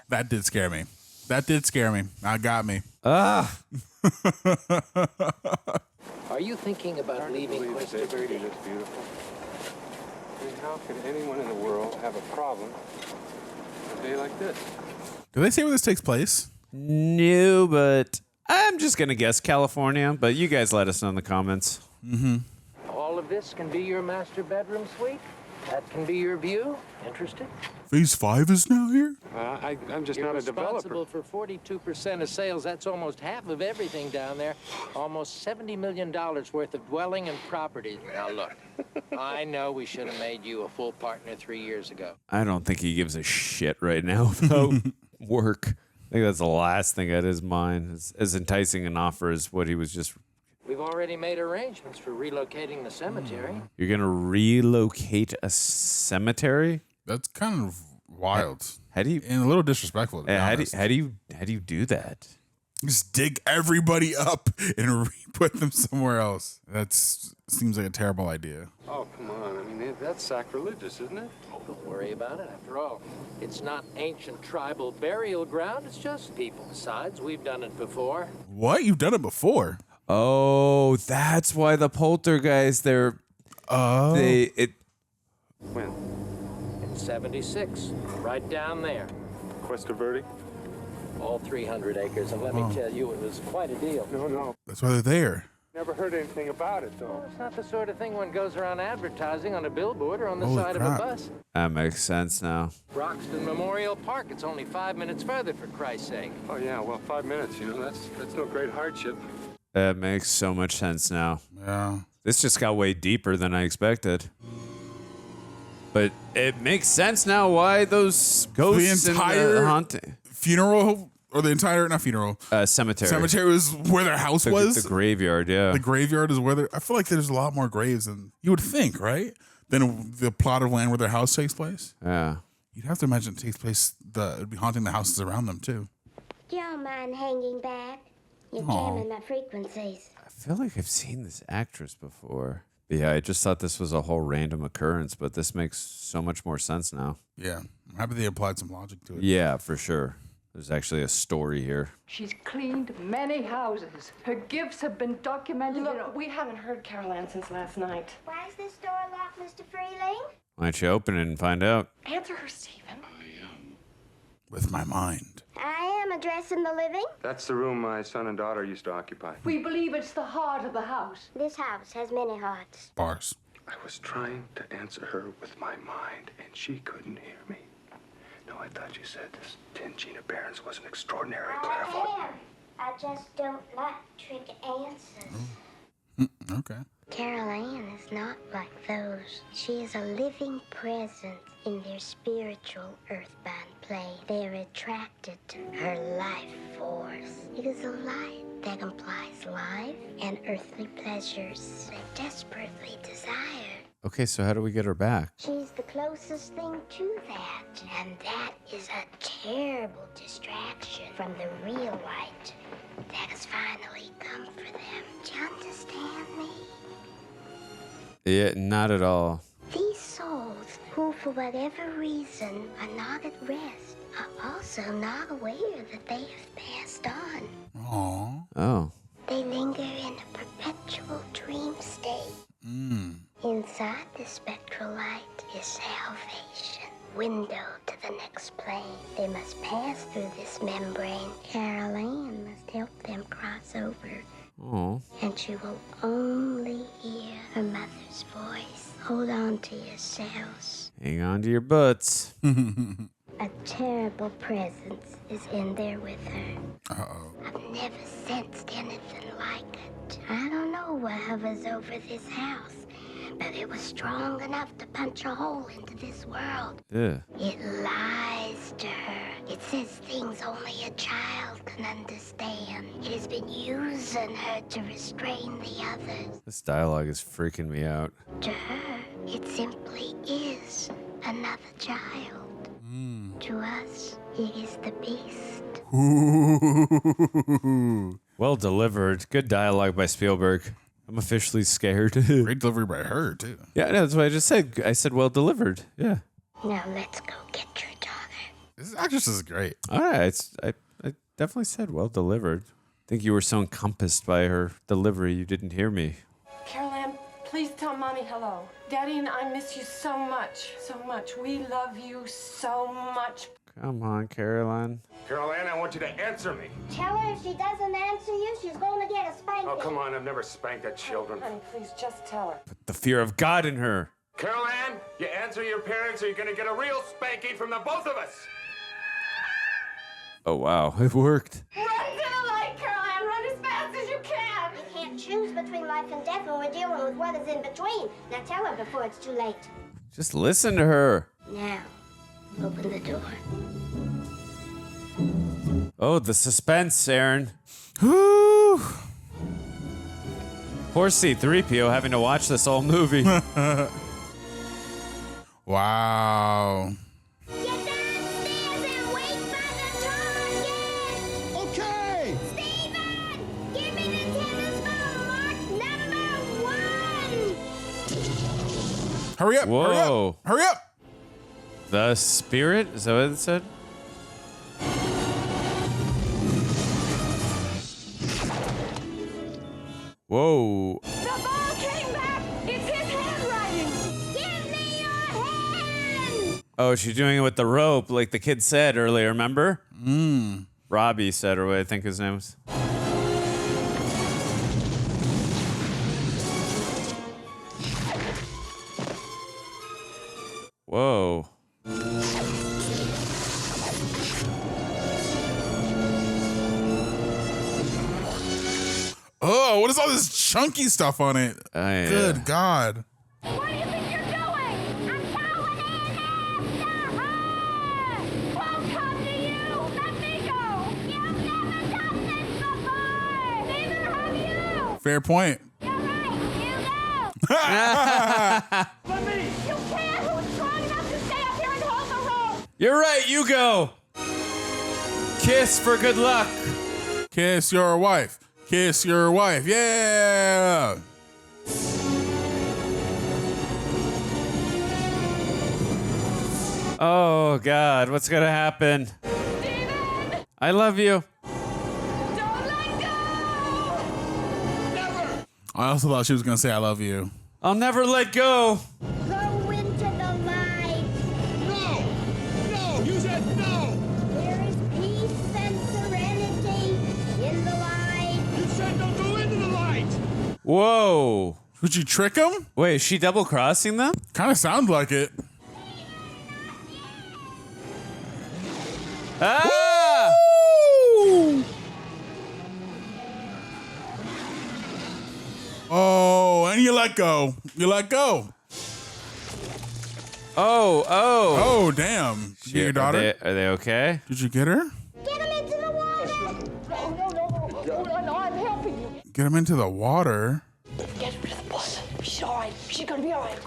That did scare me. That did scare me. That got me. Ah. Are you thinking about leaving It's Quest Verde? just beautiful. I mean, how could anyone in the world have a problem on a day like this? Do they say where this takes place? No, but I'm just going to guess California. But you guys let us know in the comments. Mm-hmm. All of this can be your master bedroom suite? That can be your view? Interested? Phase 5 is now here? I'm just You're not a developer. responsible for 42% of sales. That's almost half of everything down there. Almost $70 million worth of dwelling and property. Now look, I know we should have made you a full partner 3 years ago. I don't think he gives a shit right now about work. I think that's the last thing at his mind. As enticing an offer as what he was just. We've already made arrangements for relocating the cemetery. You're going to relocate a cemetery? That's kind of wild. How do you? And a little disrespectful. To be How honest. do you do that? Just dig everybody up and put them somewhere else. That seems like a terrible idea. Oh, come on. I mean, that's sacrilegious, isn't it? Don't worry about it. After all, it's not ancient tribal burial ground. It's just people. Besides, we've done it before. What? You've done it before? Oh, that's why the Poltergeist. Oh. When? In 76, right down there. Quest Verde? All 300 acres, and let me tell you, it was quite a deal. No. That's why they're there. Never heard anything about it, though. Well, it's not the sort of thing one goes around advertising on a billboard or on the Holy side crap. of a bus. That makes sense now. Roxton Memorial Park, it's only 5 minutes further, for Christ's sake. Oh, yeah, well, 5 minutes, that's no great hardship. That makes so much sense now. Yeah. This just got way deeper than I expected. But it makes sense now why those ghosts The in entire the haunting funeral, or the entire, not funeral, cemetery. cemetery was where their house was. The graveyard, yeah. The graveyard is where I feel like there's a lot more graves than you would think, right? Than the plot of land where their house takes place. Yeah. You'd have to imagine it takes place, it'd be haunting the houses around them too. Do y'all mind hanging back? You're Aw. jamming my frequencies. I feel like I've seen this actress before. But yeah, I just thought this was a whole random occurrence, but this makes so much more sense now. Yeah. I'm happy they applied some logic to it. Yeah, for sure. There's actually a story here. She's cleaned many houses. Her gifts have been documented. Look, we haven't heard Carol Ann since last night. Why is this door locked, Mr. Freeling? Why don't you open it and find out? Answer her, Stephen. With my mind. I am addressing the living. That's the room my son and daughter used to occupy. We believe it's the heart of the house. This house has many hearts. Bars. I was trying to answer her with my mind, and she couldn't hear me. No, I thought you said this Gina Barron's was an extraordinary clairvoyant. I am. I just don't like trick answers. Okay. Carol Ann is not like those. She is a living presence in their spiritual earthbound plane. They are attracted to her life force. It is a light that implies life and earthly pleasures they desperately desire. Okay, so how do we get her back? She's the closest thing to that, and that is a terrible distraction from the real light that has finally come for them. Do you understand me? Yeah, not at all. These souls, who for whatever reason are not at rest, are also not aware that they have passed on. Aww. Oh. They linger in a perpetual dream state. Inside the spectral light is salvation, window to the next plane. They must pass through this membrane. Carol Ann must help them cross over. Oh. And she will only hear her mother's voice. Hold on to yourselves. Hang on to your butts. A terrible presence is in there with her. Uh-oh. I've never sensed anything like it. I don't know what hovers over this house, but it was strong enough to punch a hole into this world. Yeah. It lies to her. It says things only a child can understand. It has been using her to restrain the others. This dialogue is freaking me out. To her, it simply is another child. To us, it is the beast. Well delivered. Good dialogue by Spielberg. I'm officially scared. Great delivery by her, too. Yeah, no, that's what I just said. I said well delivered. Yeah. Now let's go get your daughter. This actress is great. All right. I definitely said well delivered. I think you were so encompassed by her delivery you didn't hear me. Carol Ann, please tell Mommy hello. Daddy and I miss you so much, so much. We love you so much. Come on, Caroline. Carol Ann, I want you to answer me. Tell her if she doesn't answer you, she's going to get a spanking. Oh, come on, I've never spanked at children. Honey, please just tell her. Put the fear of God in her. Carol Ann, you answer your parents or you're gonna get a real spanking from the both of us. Oh, wow. It worked. Run to the light, Carol Ann. Run as fast as you can. You can't choose between life and death when we're dealing with what is in between. Now tell her before it's too late. Just listen to her. Now, open the door. Oh, the suspense, Aaron. Whew. Poor C-3PO having to watch this whole movie. Wow. Get downstairs and wait by the target. Okay. Steven, give me the tennis ball marked number 1. Hurry up. Whoa. Hurry up. Hurry up. The spirit? Is that what it said? Whoa. The ball came back. It's his handwriting. Give me your hand. Oh, she's doing it with the rope, like the kid said earlier, remember? Robbie said, or what I think his name was. Whoa. Oh, what is all this chunky stuff on it? Yeah. Good God. What do you think you're doing? I'm going in after her. Won't come to you. Let me go. You've never done this before. Neither have you. Fair point. You're right. You go. Let me. You can't. Who's strong enough to stay up here and hold the rope? You're right, you go. Kiss for good luck. Kiss your wife. Kiss your wife. Yeah. Oh, God, what's going to happen? Steven! I love you. Don't let go! Never! I also thought she was going to say, I love you. I'll never let go. Go into the light. No. No. You said no. There is peace and serenity in the light. You said don't go into the light. Whoa. Would you trick him? Wait, is she double crossing them? Kind of sounds like it. Ah! Woo! Oh, and you let go. You let go. Oh. Oh, damn. You get your daughter? Are they okay? Did you get her? Get him into the water. No, I'm helping you. Get him into the water. Get rid of the bus. She's all right. She's gonna be all right.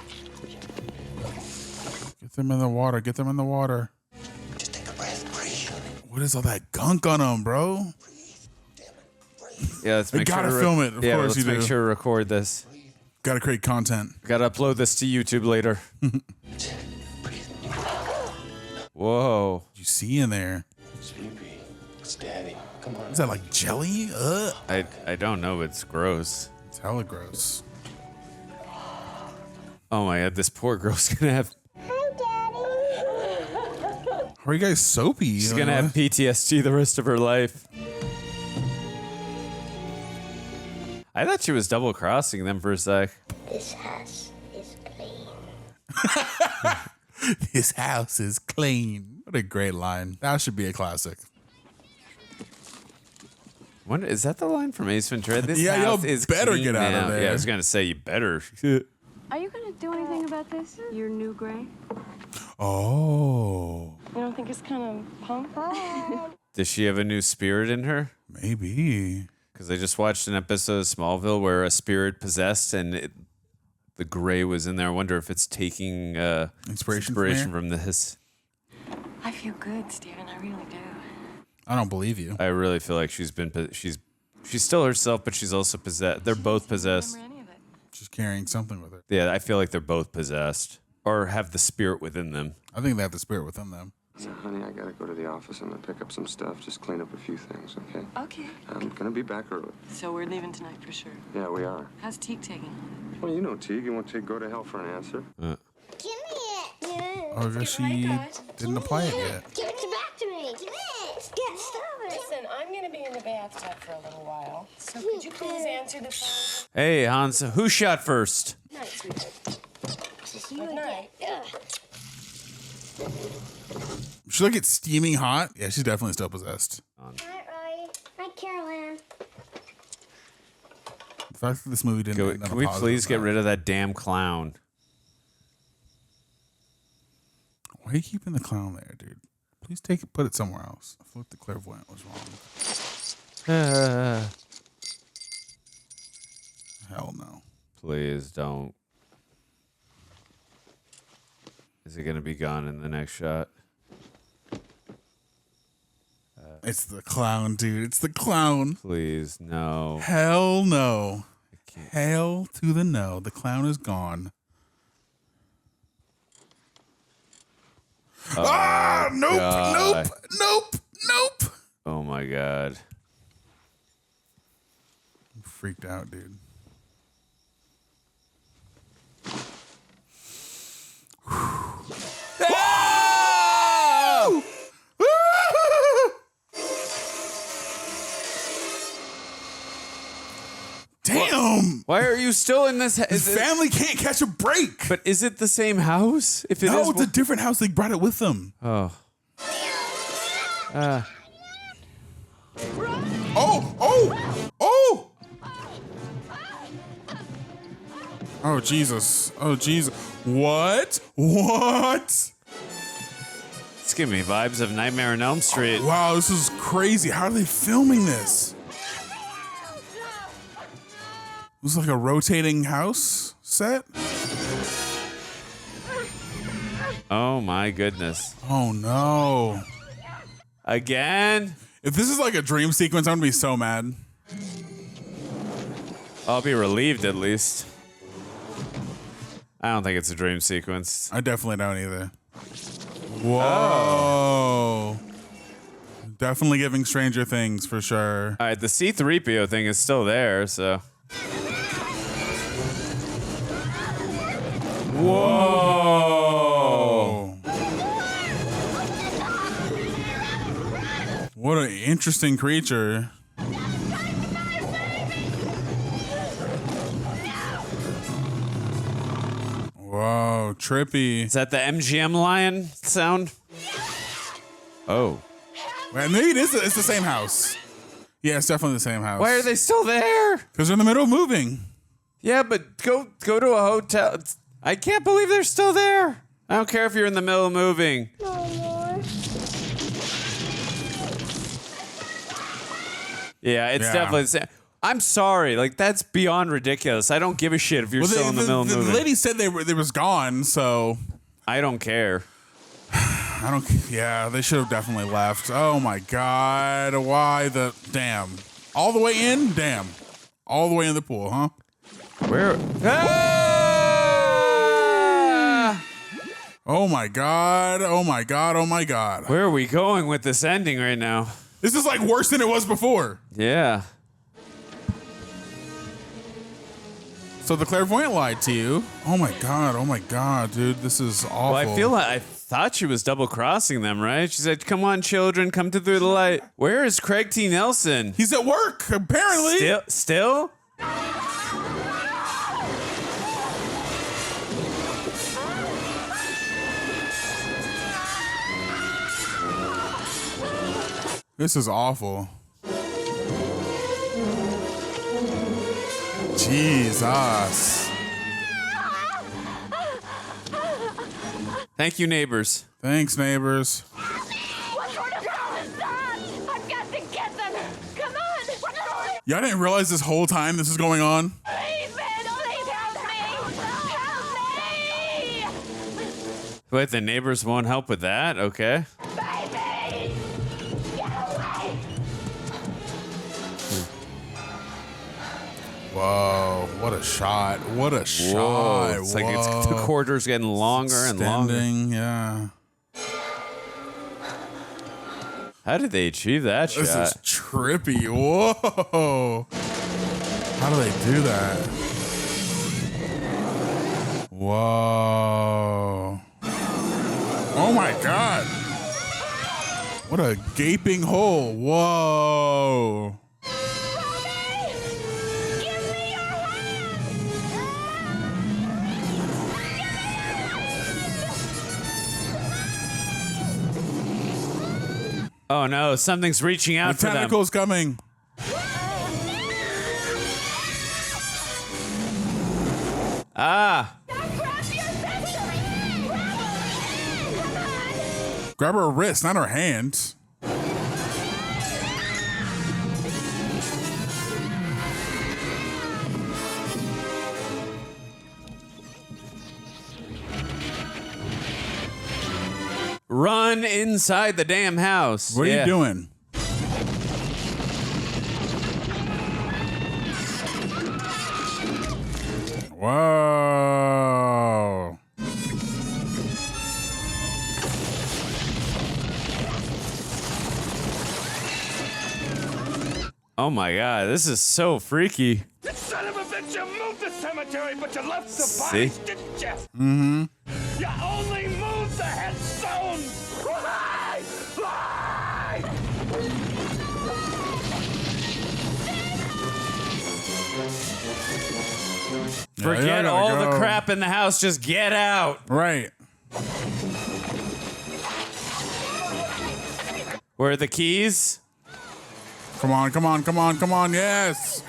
Get them in the water. Get them in the water. Just take a breath. Breathe. What is all that gunk on them, bro? Yeah, let's We make gotta sure film it. Of course let's you make do. sure to record this. Gotta create content. Gotta upload this to YouTube later. Whoa. What you see in there? Sleepy. It's Daddy. Come on. Is that like jelly? I don't know. It's gross. It's hella gross. Oh my God, this poor girl's gonna have. Hi, Daddy. How are you guys soapy? She's gonna have PTSD the rest of her life. I thought she was double crossing them for a sec. This house is clean. His house is clean. What a great line. That should be a classic. What is that? The line from Ace Ventura? This Yeah, house y'all is better clean get out of now. there. Yeah, I was gonna say you better. Are you gonna do anything about this? Your new gray? Oh. You don't think it's kind of punk? Does she have a new spirit in her? Maybe. Because I just watched an episode of Smallville where a spirit possessed and the gray was in there. I wonder if it's taking inspiration from this. I feel good, Steven. I really do. I don't believe you. I really feel like she's still herself, but she's also possessed. They're both possessed. She's carrying something with her. Yeah, I feel like they're both possessed or have the spirit within them. I think they have the spirit within them. So, honey, I gotta go to the office. I'm gonna pick up some stuff, just clean up a few things, okay? Okay. I'm gonna be back early. So we're leaving tonight for sure. Yeah, we are. How's Teague taking? Well, you know Teague. You won't go to hell for an answer. Give me it. Oh, I guess she didn't apply it yet. Give it back to me. Give it. Stop it. Listen, I'm gonna be in the bathtub for a little while. So could you please answer the phone? Hey, Hans, who shot first? Night, sweetheart. Good night. She look at steaming hot. Yeah, she's definitely still possessed. Hi, Roy. Hi, Caroline. The fact that this movie didn't. end on Can a we positive please get note. rid of that damn clown? Why are you keeping the clown there, dude? Please put it somewhere else. I thought the clairvoyant was wrong. Hell no. Please don't. Is it going to be gone in the next shot? It's the clown, dude. It's the clown. Please, no. Hell no. Hell to the no. The clown is gone. Oh, Nope. God. Nope. Oh my God. I'm freaked out, dude. Oh! Damn! Why are you still in this? His family can't catch a break. But is it the same house? If it no, is, it's a different house. They brought it with them. Oh. Oh, Jesus. Oh, Jesus. What? It's giving me vibes of Nightmare on Elm Street. Wow, this is crazy. How are they filming this? This is like a rotating house set? Oh my goodness. Oh no. Again? If this is like a dream sequence, I'm gonna be so mad. I'll be relieved at least. I don't think it's a dream sequence. I definitely don't either. Whoa. Definitely giving Stranger Things for sure. All right, the C-3PO thing is still there, so. Whoa. What an interesting creature. Whoa, trippy. Is that the MGM lion sound? Oh. Well, maybe it's the same house. Yeah, it's definitely the same house. Why are they still there? Because they're in the middle of moving. Yeah, but go to a hotel. I can't believe they're still there. I don't care if you're in the middle of moving. Yeah, it's definitely the same. I'm sorry, like that's beyond ridiculous. I don't give a shit if you're still in the middle of moving. The lady said they was gone, so I don't care. Yeah, they should have definitely left. Oh my God, why the damn? All the way in, damn. All the way in the pool, huh? Where? Ah! Oh my God! Oh my God! Oh my God! Where are we going with this ending right now? This is like worse than it was before. Yeah. So the clairvoyant lied to you. Oh my God, dude, this is awful. Well, I thought she was double crossing them, right? She said, "Come on, children, come through the light." Where is Craig T. Nelson? He's at work, apparently. Still? This is awful. Jesus. Thank you, neighbors. Thanks, neighbors. What sort of house is that? I've got to get them. Come on. Y'all didn't realize this whole time this is going on? Please, man, please help me. Help me. Wait, the neighbors won't help with that? Okay. Baby, get away. Whoa, what a shot. What a shot. It's like the quarter's getting longer and longer. Yeah. How did they achieve that This shot? is trippy. Whoa. How do they do that? Whoa. Oh my God. What a gaping hole. Whoa. Oh no, something's reaching out The for them. tentacle's coming. Ah. Grab her wrist, not her hand. Run inside the damn house. What are you doing? Whoa. Oh my God, this is so freaky. You son of a bitch, you moved the cemetery, but you left the See? bodies, didn't you? Mm-hmm. You only moved the headstone! Why? Why? Forget all the crap in the house, just get out. Right. Where are the keys? Come on, come on, come on, come on, yes.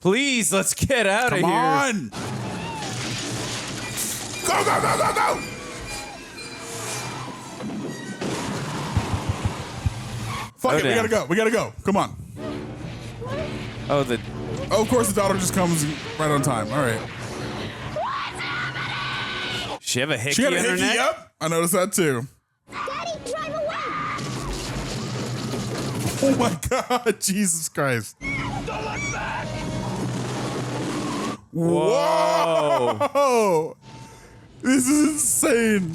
Please, let's get out of Come here. on. Go, go, go, go, go. Fuck it, we damn. gotta go. We gotta go. Come on. Oh, the. Oh, of course, the daughter just comes right on time. All right. She have a hickey She got a in her hickey, neck? yep. I noticed that too. Daddy, drive away! Oh my God, Jesus Christ. Don't look back! Whoa. This is insane.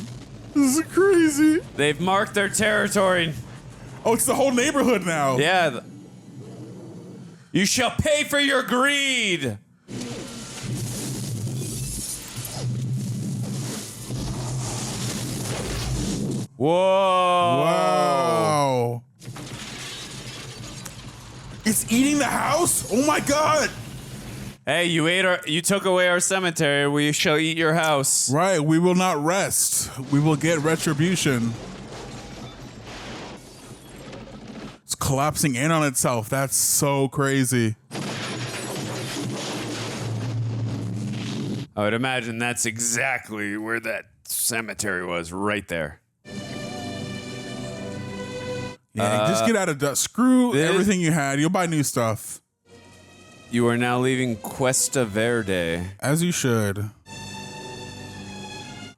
This is crazy. They've marked their territory. Oh, it's the whole neighborhood now. Yeah. You shall pay for your greed. Whoa. Wow. It's eating the house? Oh my God. Hey, you took away our cemetery. We shall eat your house. Right, we will not rest. We will get retribution. It's collapsing in on itself. That's so crazy. I would imagine that's exactly where that cemetery was, right there. Yeah, just get out of dust. Screw everything you had. You'll buy new stuff. You are now leaving Cuesta Verde. As you should.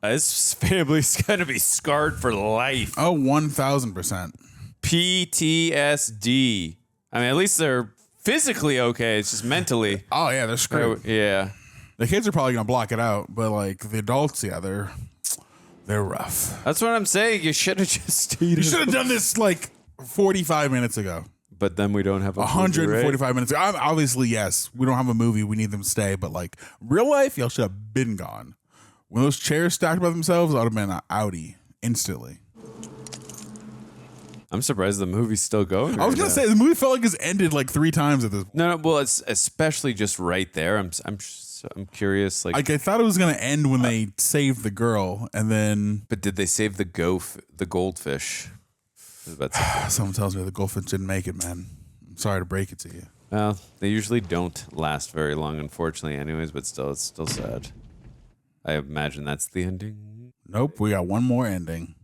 This family's gonna be scarred for life. Oh, 1,000%. PTSD. I mean, at least they're physically okay. It's just mentally. Oh, yeah, they're screwed. Yeah. The kids are probably going to block it out, but like the adults, yeah, they're rough. That's what I'm saying. You should have just stayed. You should have done this like 45 minutes ago. But then we don't have a 145 movie, right? minutes. Obviously, yes, we don't have a movie. We need them to stay. But like real life, y'all should have been gone. When those chairs stacked by themselves, I would have been an Audi instantly. I'm surprised the movie's still going. I was gonna say the movie felt like it's ended like 3 times at this. No, well, it's especially just right there. I'm curious. Like I thought it was gonna end when they saved the girl, and then. But did they save the goldfish? Someone tells me the goldfish didn't make it, man. I'm sorry to break it to you. Well, they usually don't last very long, unfortunately, anyways. But still, it's still sad. I imagine that's the ending. Nope, we got one more ending.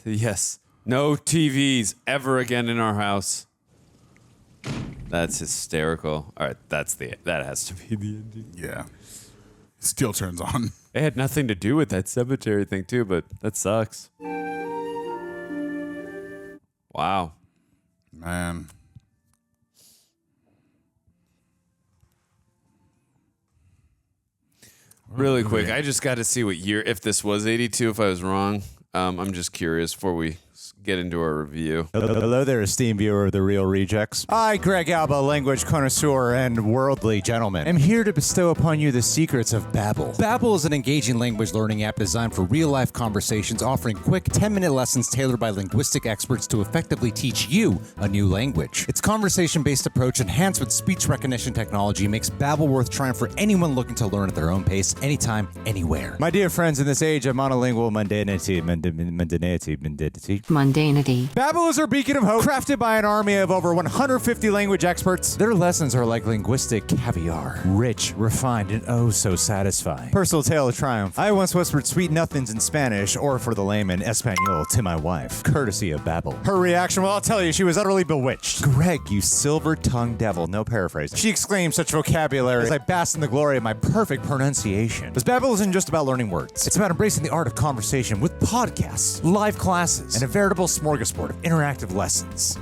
Yes. No TVs ever again in our house. That's hysterical. All right, that has to be the ending. Yeah. Still turns on. It had nothing to do with that cemetery thing too, but that sucks. Wow. Man. Really quick, I just got to see what year, if this was 82, if I was wrong. I'm just curious before we get into our review. Hello there, esteemed viewer of The Real Rejects. I, Greg Alba, language connoisseur and worldly gentleman, am here to bestow upon you the secrets of Babbel. Babbel is an engaging language learning app designed for real-life conversations, offering quick 10-minute lessons tailored by linguistic experts to effectively teach you a new language. Its conversation-based approach, enhanced with speech recognition technology, makes Babbel worth trying for anyone looking to learn at their own pace, anytime, anywhere. My dear friends, in this age of monolingual mundanity, Babbel is our beacon of hope, crafted by an army of over 150 language experts. Their lessons are like linguistic caviar, rich, refined, and oh so satisfying. Personal tale of triumph. I once whispered sweet nothings in Spanish, or for the layman, Espanol, to my wife, courtesy of Babbel. Her reaction, well, I'll tell you, she was utterly bewitched. Greg, you silver-tongued devil, no paraphrase. She exclaimed such vocabulary as I basked in the glory of my perfect pronunciation. Because Babbel isn't just about learning words. It's about embracing the art of conversation with podcasts, live classes, and a veritable smorgasbord of interactive lessons.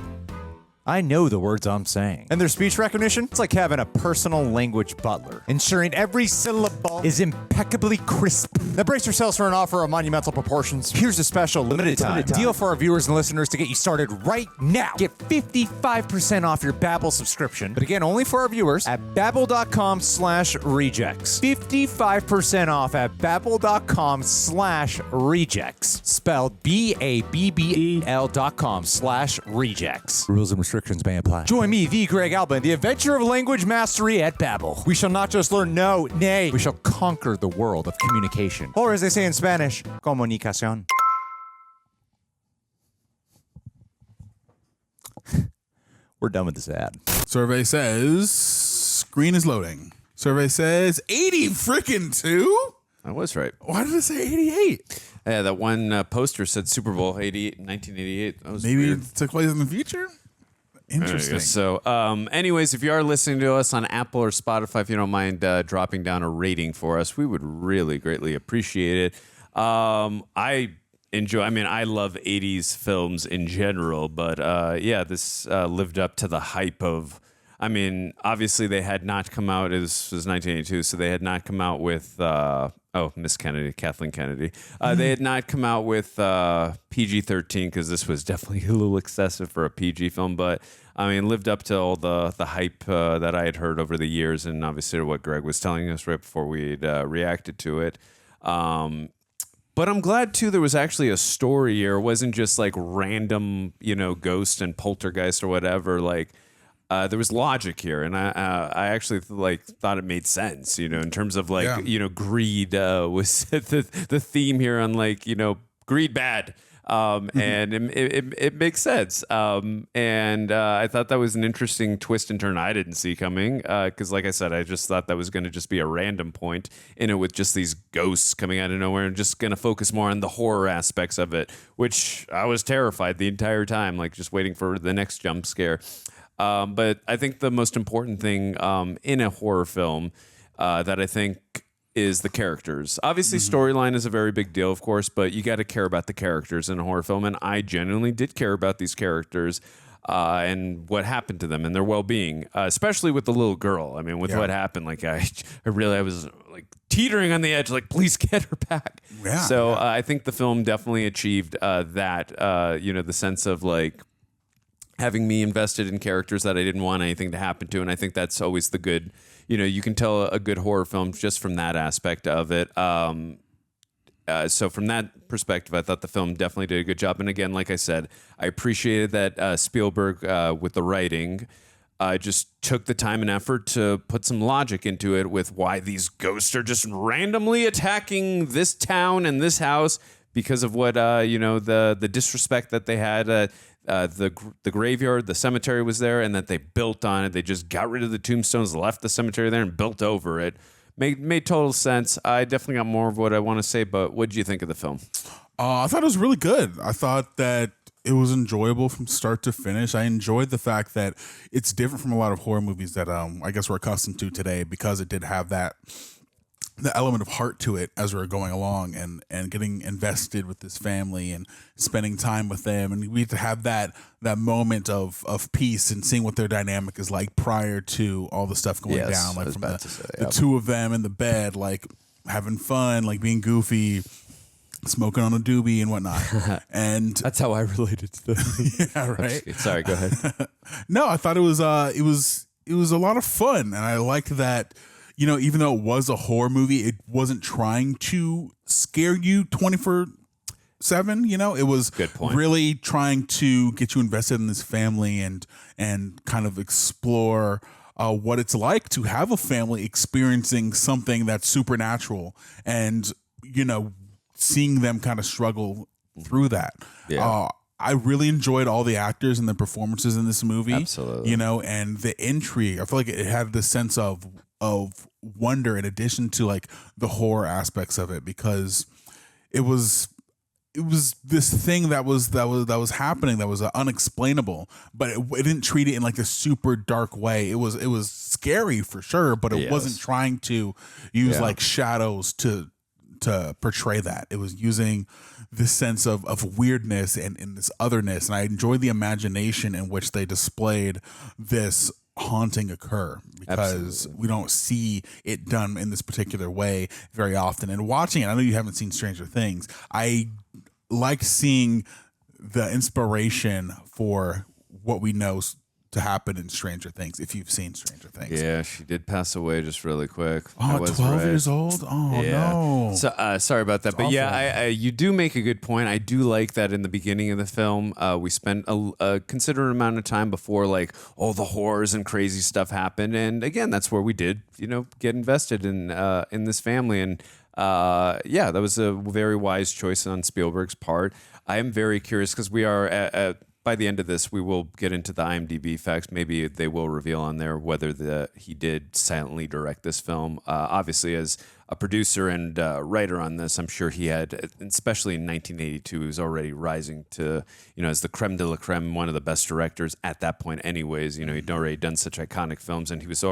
I know the words I'm saying. And their speech recognition? It's like having a personal language butler, ensuring every syllable is impeccably crisp. Now brace yourselves for an offer of monumental proportions. Here's a special limited time deal for our viewers and listeners to get you started right now. Get 55% off your Babbel subscription, but again, only for our viewers at babbel.com/rejects. 55% off at babbel.com/rejects. Spelled BABBEL.com/rejects. Rules and restrictions may apply. Join me, the Greg Alba, in the adventure of language mastery at Babbel. We shall not just learn, no, nay, we shall conquer the world of communication. Or as they say in Spanish, comunicación. We're done with this ad. Survey says screen is loading. Survey says 80 freaking 2? I was right. Why did it say 88? Yeah, that one poster said Super Bowl 1988. That was Maybe weird. it took place in the future? Interesting. So, anyways, if you are listening to us on Apple or Spotify, if you don't mind dropping down a rating for us, we would really greatly appreciate it. I love 80s films in general, but this lived up to the hype of, obviously they had not come out, it was 1982, so they had not come out with, Miss Kennedy, Kathleen Kennedy. They had not come out with PG-13, because this was definitely a little excessive for a PG film, but lived up to all the hype that I had heard over the years, and obviously what Greg was telling us right before we'd reacted to it. But I'm glad, too, there was actually a story here. It wasn't just like random, ghost and poltergeist or whatever. Like, there was logic here, and I actually thought it made sense, in terms of greed was the theme here on greed bad. And it makes sense. And I thought that was an interesting twist and turn I didn't see coming. Because like I said, I just thought that was going to just be a random point in it with just these ghosts coming out of nowhere and just going to focus more on the horror aspects of it, which I was terrified the entire time, just waiting for the next jump scare. But I think the most important thing in a horror film that I think is the characters. Obviously, storyline is a very big deal, of course, but you got to care about the characters in a horror film, and I genuinely did care about these characters and what happened to them and their well-being, especially with the little girl. What happened, I was teetering on the edge, please get her back. Yeah. So I think the film definitely achieved that, the sense of having me invested in characters that I didn't want anything to happen to, and I think that's always the good. You can tell a good horror film just from that aspect of it. So from that perspective, I thought the film definitely did a good job. And again, like I said, I appreciated that Spielberg, with the writing, just took the time and effort to put some logic into it with why these ghosts are just randomly attacking this town and this house because of what, the disrespect that they had. the graveyard, the cemetery was there, and that they built on it. They just got rid of the tombstones, left the cemetery there, and built over it. Made total sense. I definitely got more of what I want to say, but what did you think of the film? I thought it was really good. I thought that it was enjoyable from start to finish. I enjoyed the fact that it's different from a lot of horror movies that I guess we're accustomed to today, because it did have the element of heart to it as we were going along and getting invested with this family and spending time with them. And we had to have that moment of peace and seeing what their dynamic is like prior to all the stuff going down. Like from the two of them in the bed, like having fun, like being goofy, smoking on a doobie and whatnot. And that's how I related to the yeah, right. Sorry, go ahead. No, I thought it was a lot of fun, and I liked that. You know, even though it was a horror movie, it wasn't trying to scare you 24/7. You know, it was really trying to get you invested in this family and kind of explore what it's like to have a family experiencing something that's supernatural, and you know, seeing them kind of struggle through that. Yeah. I really enjoyed all the actors and the performances in this movie. Absolutely. You know, and the intrigue. I feel like it had this sense of wonder in addition to like the horror aspects of it, because it was this thing that was happening that was unexplainable, but it didn't treat it in like a super dark way. It was scary for sure, but it wasn't trying to use like shadows to portray that. It was using this sense of weirdness and this otherness, and I enjoyed the imagination in which they displayed this haunting occur, because we don't see it done in this particular way very often. And watching it, I know you haven't seen Stranger Things, I like seeing the inspiration for what we know to happen in Stranger Things, if you've seen Stranger Things. Yeah, she did pass away just really quick. Oh, 12 years old? Oh, no. So, sorry about that. But yeah, you do make a good point. I do like that in the beginning of the film, we spent a considerable amount of time before like all the horrors and crazy stuff happened. And again, that's where we did, you know, get invested in this family. And yeah, that was a very wise choice on Spielberg's part. I am very curious because we are by the end of this, we will get into the IMDb facts. Maybe they will reveal on there whether he did silently direct this film. Obviously, as a producer and writer on this, I'm sure he had, especially in 1982, he was already rising to, you know, as the creme de la creme, one of the best directors at that point anyways. You know, he'd already done such iconic films, and he was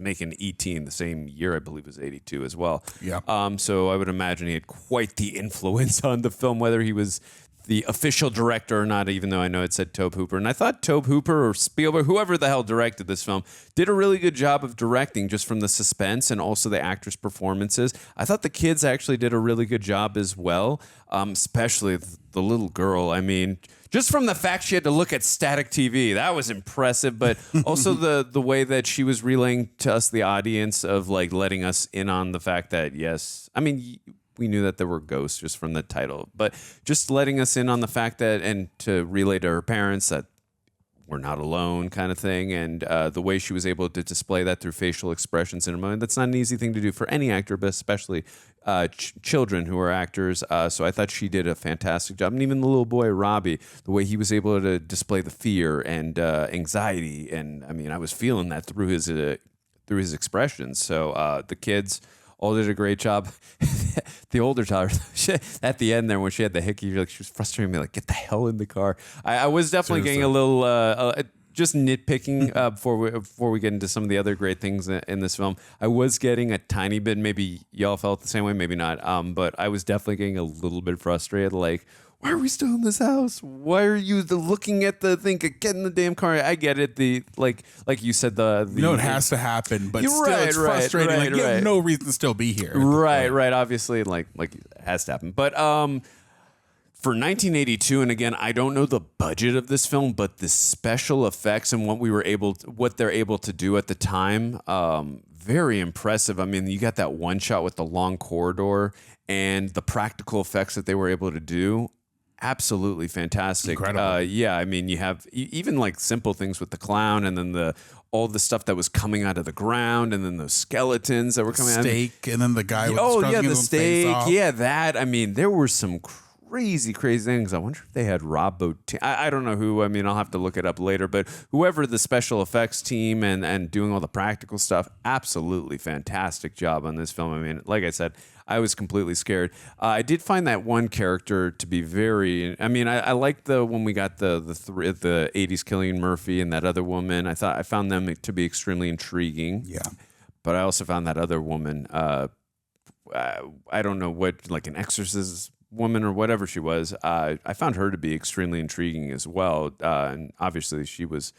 making E.T. in the same year, I believe it was 82 as well. Yeah. So I would imagine he had quite the influence on the film, whether he was the official director or not, even though I know it said Tobe Hooper. And I thought Tobe Hooper or Spielberg, whoever the hell directed this film, did a really good job of directing, just from the suspense and also the actors' performances. I thought the kids actually did a really good job as well, especially the little girl. I mean, just from the fact she had to look at static TV, that was impressive. But also the way that she was relaying to us, the audience, of like letting us in on the fact that, yes, I mean, we knew that there were ghosts just from the title, but just letting us in on the fact that, and to relay to her parents that we're not alone, kind of thing. And the way she was able to display that through facial expressions in a moment, that's not an easy thing to do for any actor, but especially children who are actors. So I thought she did a fantastic job. And even the little boy, Robbie, the way he was able to display the fear and anxiety. And I mean, I was feeling that through his expressions. So the kids all did a great job. The older daughter, at the end there, when she had the hickey, like, she was frustrating me, like, get the hell in the car. I was definitely getting a little just nitpicking before we get into some of the other great things in this film. I was getting a tiny bit, maybe y'all felt the same way, maybe not, but I was definitely getting a little bit frustrated, like, why are we still in this house? Why are you looking at the thing? Get in the damn car. I get it. Like you said, you know, it has to happen, but still it's frustrating. Like, you have no reason to still be here. Right. Obviously, like it has to happen. But for 1982, and again, I don't know the budget of this film, but the special effects and what they're able to do at the time, very impressive. I mean, you got that one shot with the long corridor and the practical effects that they were able to do. Absolutely fantastic. Incredible. Yeah, I mean, you have even like simple things with the clown, and then all the stuff that was coming out of the ground, and then those skeletons that were coming out. Steak, and then the guy with the steak. Yeah, that. I mean, there were some crazy things. I wonder if they had Rob Bottin. I don't know who. I mean, I'll have to look it up later. But whoever the special effects team and doing all the practical stuff, absolutely fantastic job on this film. I mean, like I said, I was completely scared. I did find that one character to be very. I mean, I liked when we got the 80s Cillian Murphy and that other woman. I found them to be extremely intriguing. Yeah. But I also found that other woman. I don't know what, like an exorcist woman or whatever she was. I found her to be extremely intriguing as well. And obviously, she was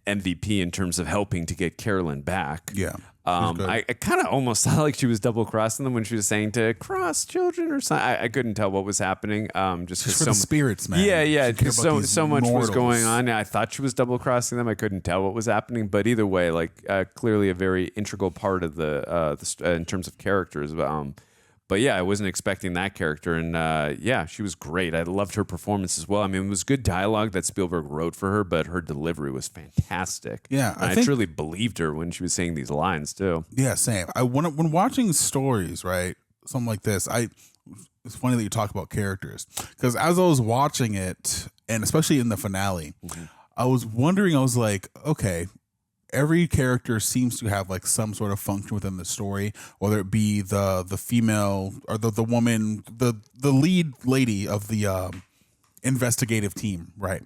MVP in terms of helping to get Carolyn back. Yeah. I kind of almost thought like she was double crossing them when she was saying to cross children or something. I couldn't tell what was happening. Just for the spirits, man. Yeah. Because so much was going on. I thought she was double crossing them. I couldn't tell what was happening. But either way, like clearly a very integral part of the in terms of characters. But yeah, I wasn't expecting that character, and yeah, she was great. I loved her performance as well. I mean, it was good dialogue that Spielberg wrote for her, but her delivery was fantastic. Yeah, I truly believed her when she was saying these lines too. Yeah, same. When watching stories, right, something like this, it's funny that you talk about characters, because as I was watching it, and especially in the finale, I was wondering. I was like, okay, every character seems to have like some sort of function within the story, whether it be the female or the woman, the lead lady of the investigative team, right?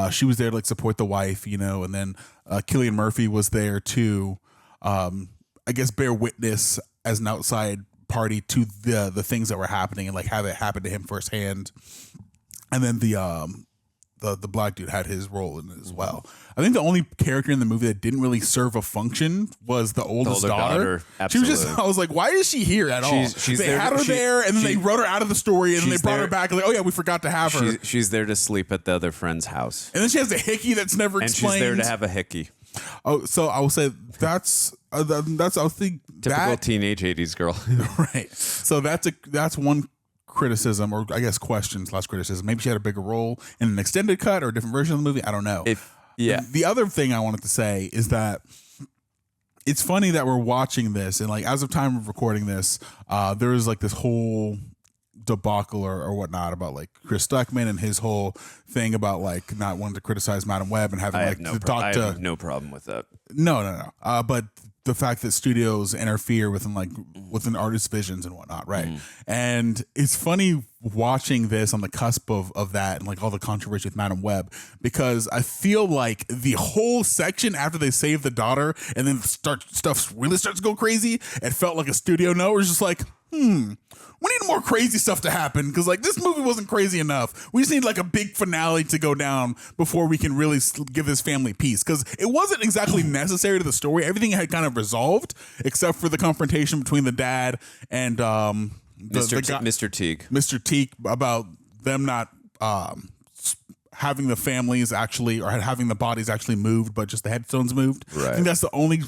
She was there to like support the wife, and then Cillian Murphy was there to, I guess, bear witness as an outside party to the things that were happening and like have it happen to him firsthand. And then the black dude had his role in it as well. I think the only character in the movie that didn't really serve a function was the oldest daughter. She was just, I was like, why is she here at all? They had her there, and then they wrote her out of the story, and then they brought her back. Like, oh yeah, we forgot to have her. She's there to sleep at the other friend's house, and then she has a hickey that's never explained. And she's there to have a hickey. Oh, so I will say that's I think typical teenage 80s girl, right? So that's one criticism, or I guess questions less criticism. Maybe she had a bigger role in an extended cut or a different version of the movie. I don't know. The other thing I wanted to say is that it's funny that we're watching this, and like as of time of recording this, there is like this whole debacle or whatnot about like Chris Stuckman and his whole thing about like not wanting to criticize Madam Web and having I have no problem with that. No. But the fact that studios interfere within artists' visions and whatnot, right? And it's funny watching this on the cusp of that and like all the controversy with Madam Web, because I feel like the whole section after they save the daughter and then stuff really starts to go crazy, it felt like a studio note. It was just like, we need more crazy stuff to happen, because like this movie wasn't crazy enough. We just need like a big finale to go down before we can really give this family peace, because it wasn't exactly necessary to the story. Everything had kind of resolved except for the confrontation between the dad and Mr. Teague. Mr. Teague, about them not having the families actually, or having the bodies actually moved, but just the headstones moved. Right. I think that's the only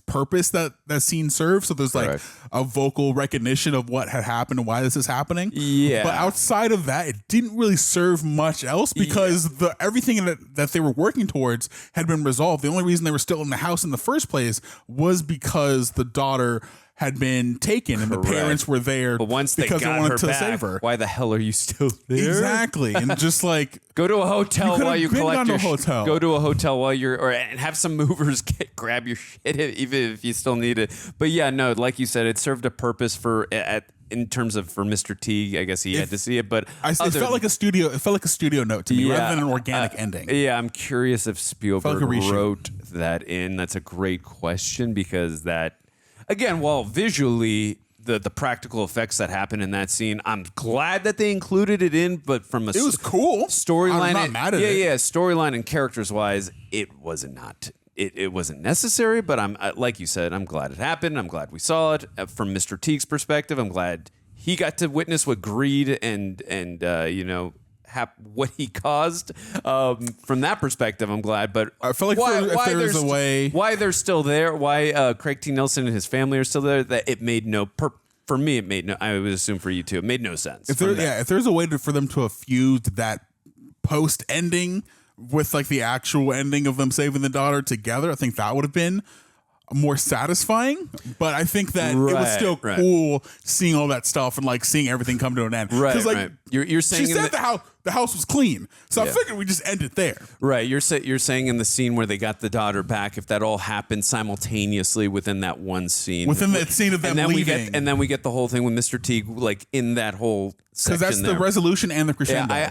purpose that scene serves. So there's like a vocal recognition of what had happened and why this is happening. Yeah. But outside of that, it didn't really serve much else, because everything that they were working towards had been resolved. The only reason they were still in the house in the first place was because the daughter had been taken and the parents were there, but once they because got they wanted her to back, save her. Why the hell are you still there? Exactly. And just like go to a hotel while you collect your hotel. Go to a hotel while and have some movers grab your shit even if you still need it. But yeah, no, like you said, it served a purpose for Mr. Teague. I guess he had to see it, but it felt like a studio note to me, rather than an organic ending. Yeah, I'm curious if Spielberg wrote that in. That's a great question, because that, again, while visually the practical effects that happen in that scene, I'm glad that they included it in, but from it was cool storyline. I'm not mad at it. Yeah, storyline and characters wise, it wasn't necessary. But I'm like you said, I'm glad it happened. I'm glad we saw it from Mr. Teague's perspective. I'm glad he got to witness what greed and what he caused. From that perspective, I'm glad. But I feel like why they're still there, why Craig T. Nelson and his family are still there, that it made no for me. It made no. I would assume for you too. It made no sense. If there's a way for them to have fused that post ending with like the actual ending of them saving the daughter together, I think that would have been more satisfying. But I think that it was still cool seeing all that stuff and like seeing everything come to an end. Because You're saying she said the house was clean, so I figured we just end it there. Right. You're saying in the scene where they got the daughter back, if that all happened simultaneously within that one scene, within that scene of them leaving, and then we get the whole thing with Mr. Teague, like in that whole section. Because that's there. the resolution and the crescendo. Yeah,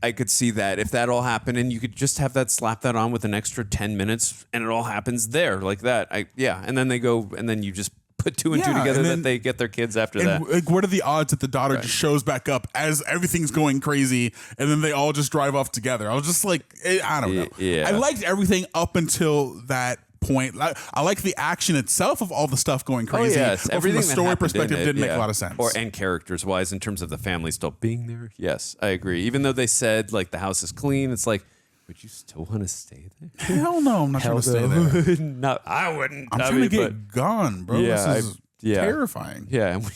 I could see that if that all happened, and you could just have that slap that on with an extra 10 minutes, and it all happens there like that. And then they go, and then you just put two and two together that they get their kids after that. Like, what are the odds that the daughter just shows back up as everything's going crazy, and then they all just drive off together? I was just like, I don't know. Yeah. I liked everything up until that point. I like the action itself of all the stuff going crazy. Oh, yes. Everything from the story perspective didn't make a lot of sense. And characters wise, in terms of the family still being there. Yes, I agree. Even though they said like the house is clean, it's like, would you still want to stay there? Hell no, I'm not trying to stay there. No, I wouldn't. I'm trying to get gone, bro. This is terrifying. Yeah, and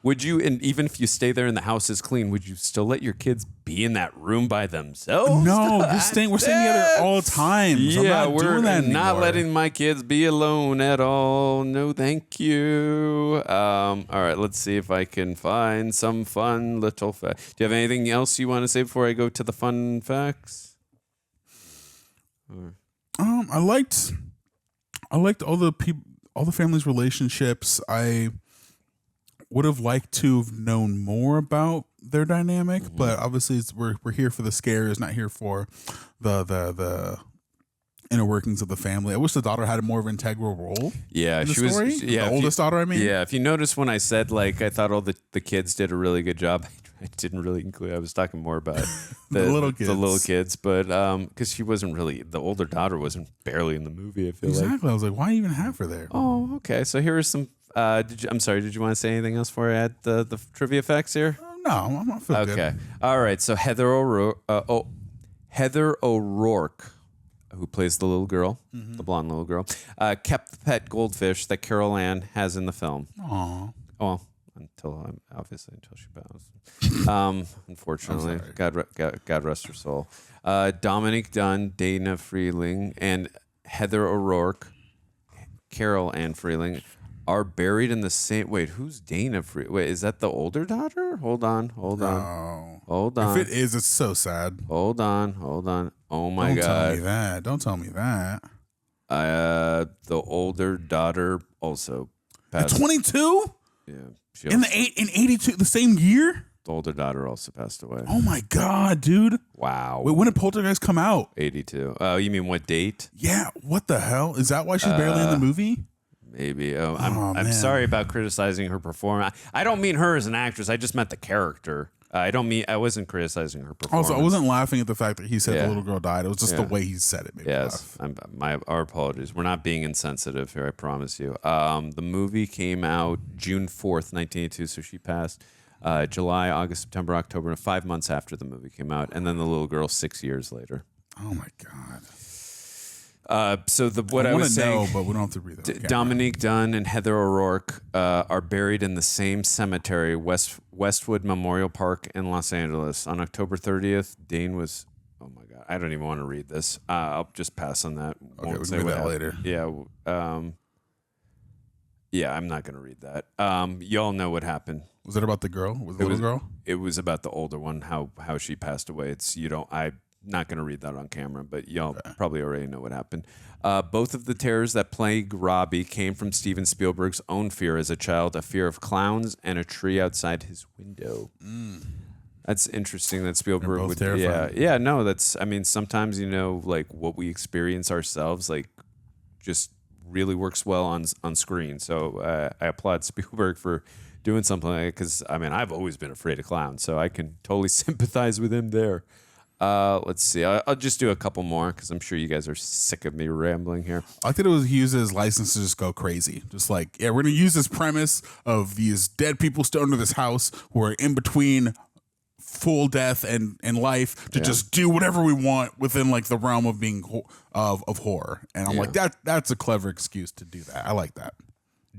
would you, and even if you stay there and the house is clean, would you still let your kids be in that room by themselves? No, we're staying together all time. So we're not not letting my kids be alone at all. No, thank you. All right, let's see if I can find some fun little facts. Do you have anything else you want to say before I go to the fun facts? I liked all the people, all the family's relationships. I would have liked to have known more about their dynamic, but obviously we're here for the scares, not here for the inner workings of the family. I wish the daughter had a more of an integral role. Yeah, in the she story. was. Yeah, the oldest daughter. I mean, yeah. If you notice when I said like I thought all the kids did a really good job, I didn't really include. I was talking more about the little kids, but because she wasn't really, the older daughter wasn't barely in the movie. I feel exactly. I was like, why even have her there? Oh, okay. So here are some. I'm sorry. Did you want to say anything else before I add the trivia facts here? No, I'm not feeling good. Okay. All right. So Heather O'Rourke, who plays the little girl, the blonde little girl, kept the pet goldfish that Carol Ann has in the film. Aww. Oh, until she bows. Unfortunately, God rest her soul. Dominique Dunn, Dana Freeling, and Heather O'Rourke, Carol Ann Freeling, are buried in the same. Wait, who's Dana Freeling? Wait, is that the older daughter? Hold on. Hold on. If it is, it's so sad. Hold on. Oh my God! Don't tell me that. The older daughter also passed. At 22. Yeah. In 82, the same year. The older daughter also passed away. Oh my God, dude! Wow. Wait, when did Poltergeist come out? 82. Oh, you mean what date? Yeah. What the hell? Is that why she's barely in the movie? Maybe. I'm sorry about criticizing her performance. I don't mean her as an actress. I just meant the character. I wasn't criticizing her performance. Also, I wasn't laughing at the fact that he said the little girl died. It was just the way he said it. Yes. Our apologies. We're not being insensitive here, I promise you. The movie came out June 4th, 1982, so she passed July, August, September, October, 5 months after the movie came out, and then the little girl 6 years later. Oh my God. So what I was saying, know, but we don't have to read that. Dominique Dunn and Heather O'Rourke are buried in the same cemetery, Westwood Memorial Park in Los Angeles. On October 30th, Dane was. Oh my God, I don't even want to read this. I'll just pass on that. Okay, we'll read that later. Yeah. Yeah, I'm not going to read that. Y'all know what happened. Was it about the girl? Was the little girl? It was about the older one. How she passed away. I'm not going to read that on camera, but y'all probably already know what happened. Both of the terrors that plague Robbie came from Steven Spielberg's own fear as a child, a fear of clowns and a tree outside his window. That's interesting that Spielberg would. Terrifying. Yeah. No, that's. I mean, sometimes like what we experience ourselves, like just really works well on screen. So I applaud Spielberg for doing something like that because I mean I've always been afraid of clowns, so I can totally sympathize with him there. Let's see. I'll just do a couple more because I'm sure you guys are sick of me rambling here. I think it was used as license to just go crazy. Just like, yeah, we're going to use this premise of these dead people still under this house who are in between full death and life to just do whatever we want within like the realm of being of horror. And I'm like, that's a clever excuse to do that. I like that.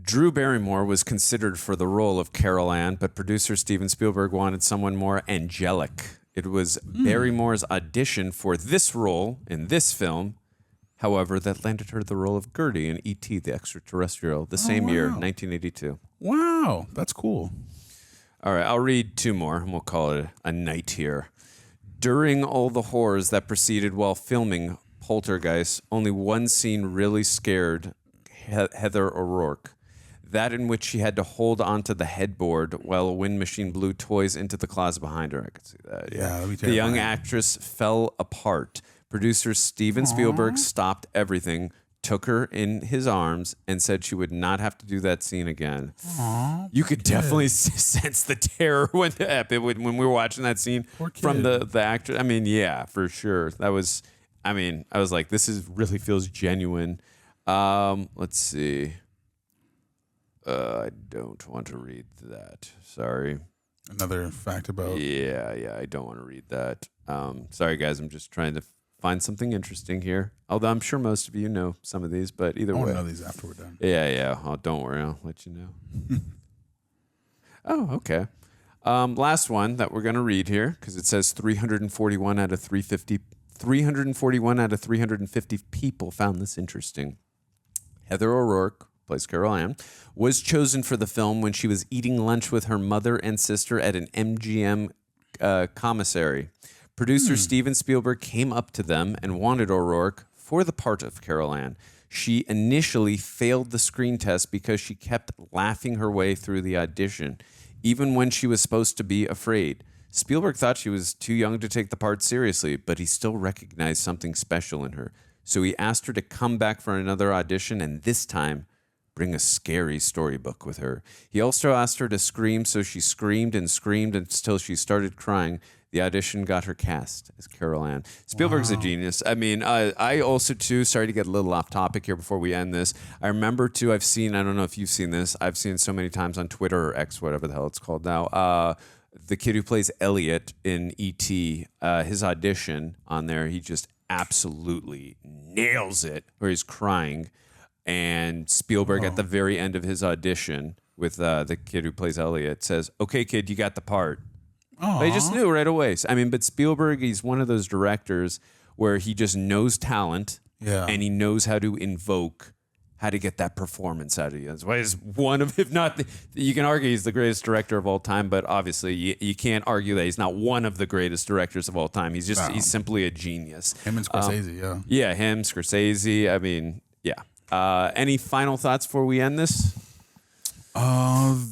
Drew Barrymore was considered for the role of Carol Ann, but producer Steven Spielberg wanted someone more angelic. It was Barrymore's audition for this role in this film, however, that landed her the role of Gertie in E.T. the Extraterrestrial the same year, 1982. Wow, that's cool. All right, I'll read 2 more, and we'll call it a night here. During all the horrors that proceeded while filming Poltergeist, only one scene really scared Heather O'Rourke. That in which she had to hold onto the headboard while a wind machine blew toys into the closet behind her. I could see that. Yeah, the young actress fell apart. Producer Steven Spielberg stopped everything, took her in his arms, and said she would not have to do that scene again. Aww, you could definitely sense the terror when we were watching that scene from the actor. I mean, yeah, for sure. That was, I mean, I was like, this is really feels genuine. Let's see. I don't want to read that. Sorry. Another fact about. Yeah, I don't want to read that. Sorry, guys. I'm just trying to find something interesting here. Although I'm sure most of you know some of these, but either way. I want to know these after we're done. Yeah. Oh, don't worry. I'll let you know. Oh, okay. Last one that we're going to read here, because it says 341 out of 350 people found this interesting. Heather O'Rourke, plays Carol Ann, was chosen for the film when she was eating lunch with her mother and sister at an MGM commissary. Producer Steven Spielberg came up to them and wanted O'Rourke for the part of Carol Ann. She initially failed the screen test because she kept laughing her way through the audition, even when she was supposed to be afraid. Spielberg thought she was too young to take the part seriously, but he still recognized something special in her. So he asked her to come back for another audition, and this time, bring a scary storybook with her. He also asked her to scream, so she screamed until she started crying. The audition got her cast as Carol Ann. Spielberg's a genius. I mean, I also, too, sorry to get a little off topic here before we end this. I remember, too, I don't know if you've seen this. I've seen it so many times on Twitter or X, whatever the hell it's called now. The kid who plays Elliot in E.T., his audition on there, he just absolutely nails it, where he's crying. And Spielberg, at the very end of his audition with the kid who plays Elliot, says, "Okay, kid, you got the part." They just knew right away. I mean, but Spielberg, he's one of those directors where he just knows talent, and he knows how to invoke, how to get that performance out of you. That's why he's one of, if not, you can argue he's the greatest director of all time, but obviously you can't argue that he's not one of the greatest directors of all time. He's just, he's simply a genius. Him and Scorsese, Yeah, him, Scorsese. I mean, yeah. Any final thoughts before we end this?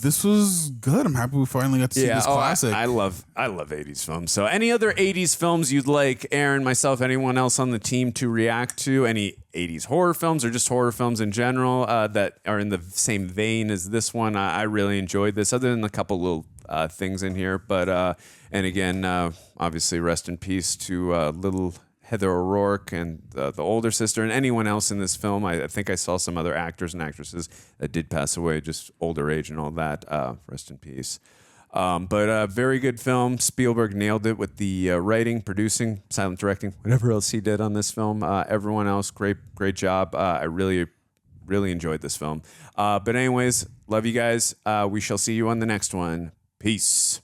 This was good. I'm happy we finally got to see this classic. I love 80s films. So any other 80s films you'd like Aaron, myself, anyone else on the team to react to? Any 80s horror films or just horror films in general that are in the same vein as this one? I really enjoyed this, other than a couple little things in here. But and again, obviously, rest in peace to little Heather O'Rourke and the older sister, and anyone else in this film. I think I saw some other actors and actresses that did pass away, just older age and all that. Rest in peace. But very good film. Spielberg nailed it with the writing, producing, silent directing, whatever else he did on this film. Everyone else, great job. I really enjoyed this film. But anyways, love you guys. We shall see you on the next one. Peace.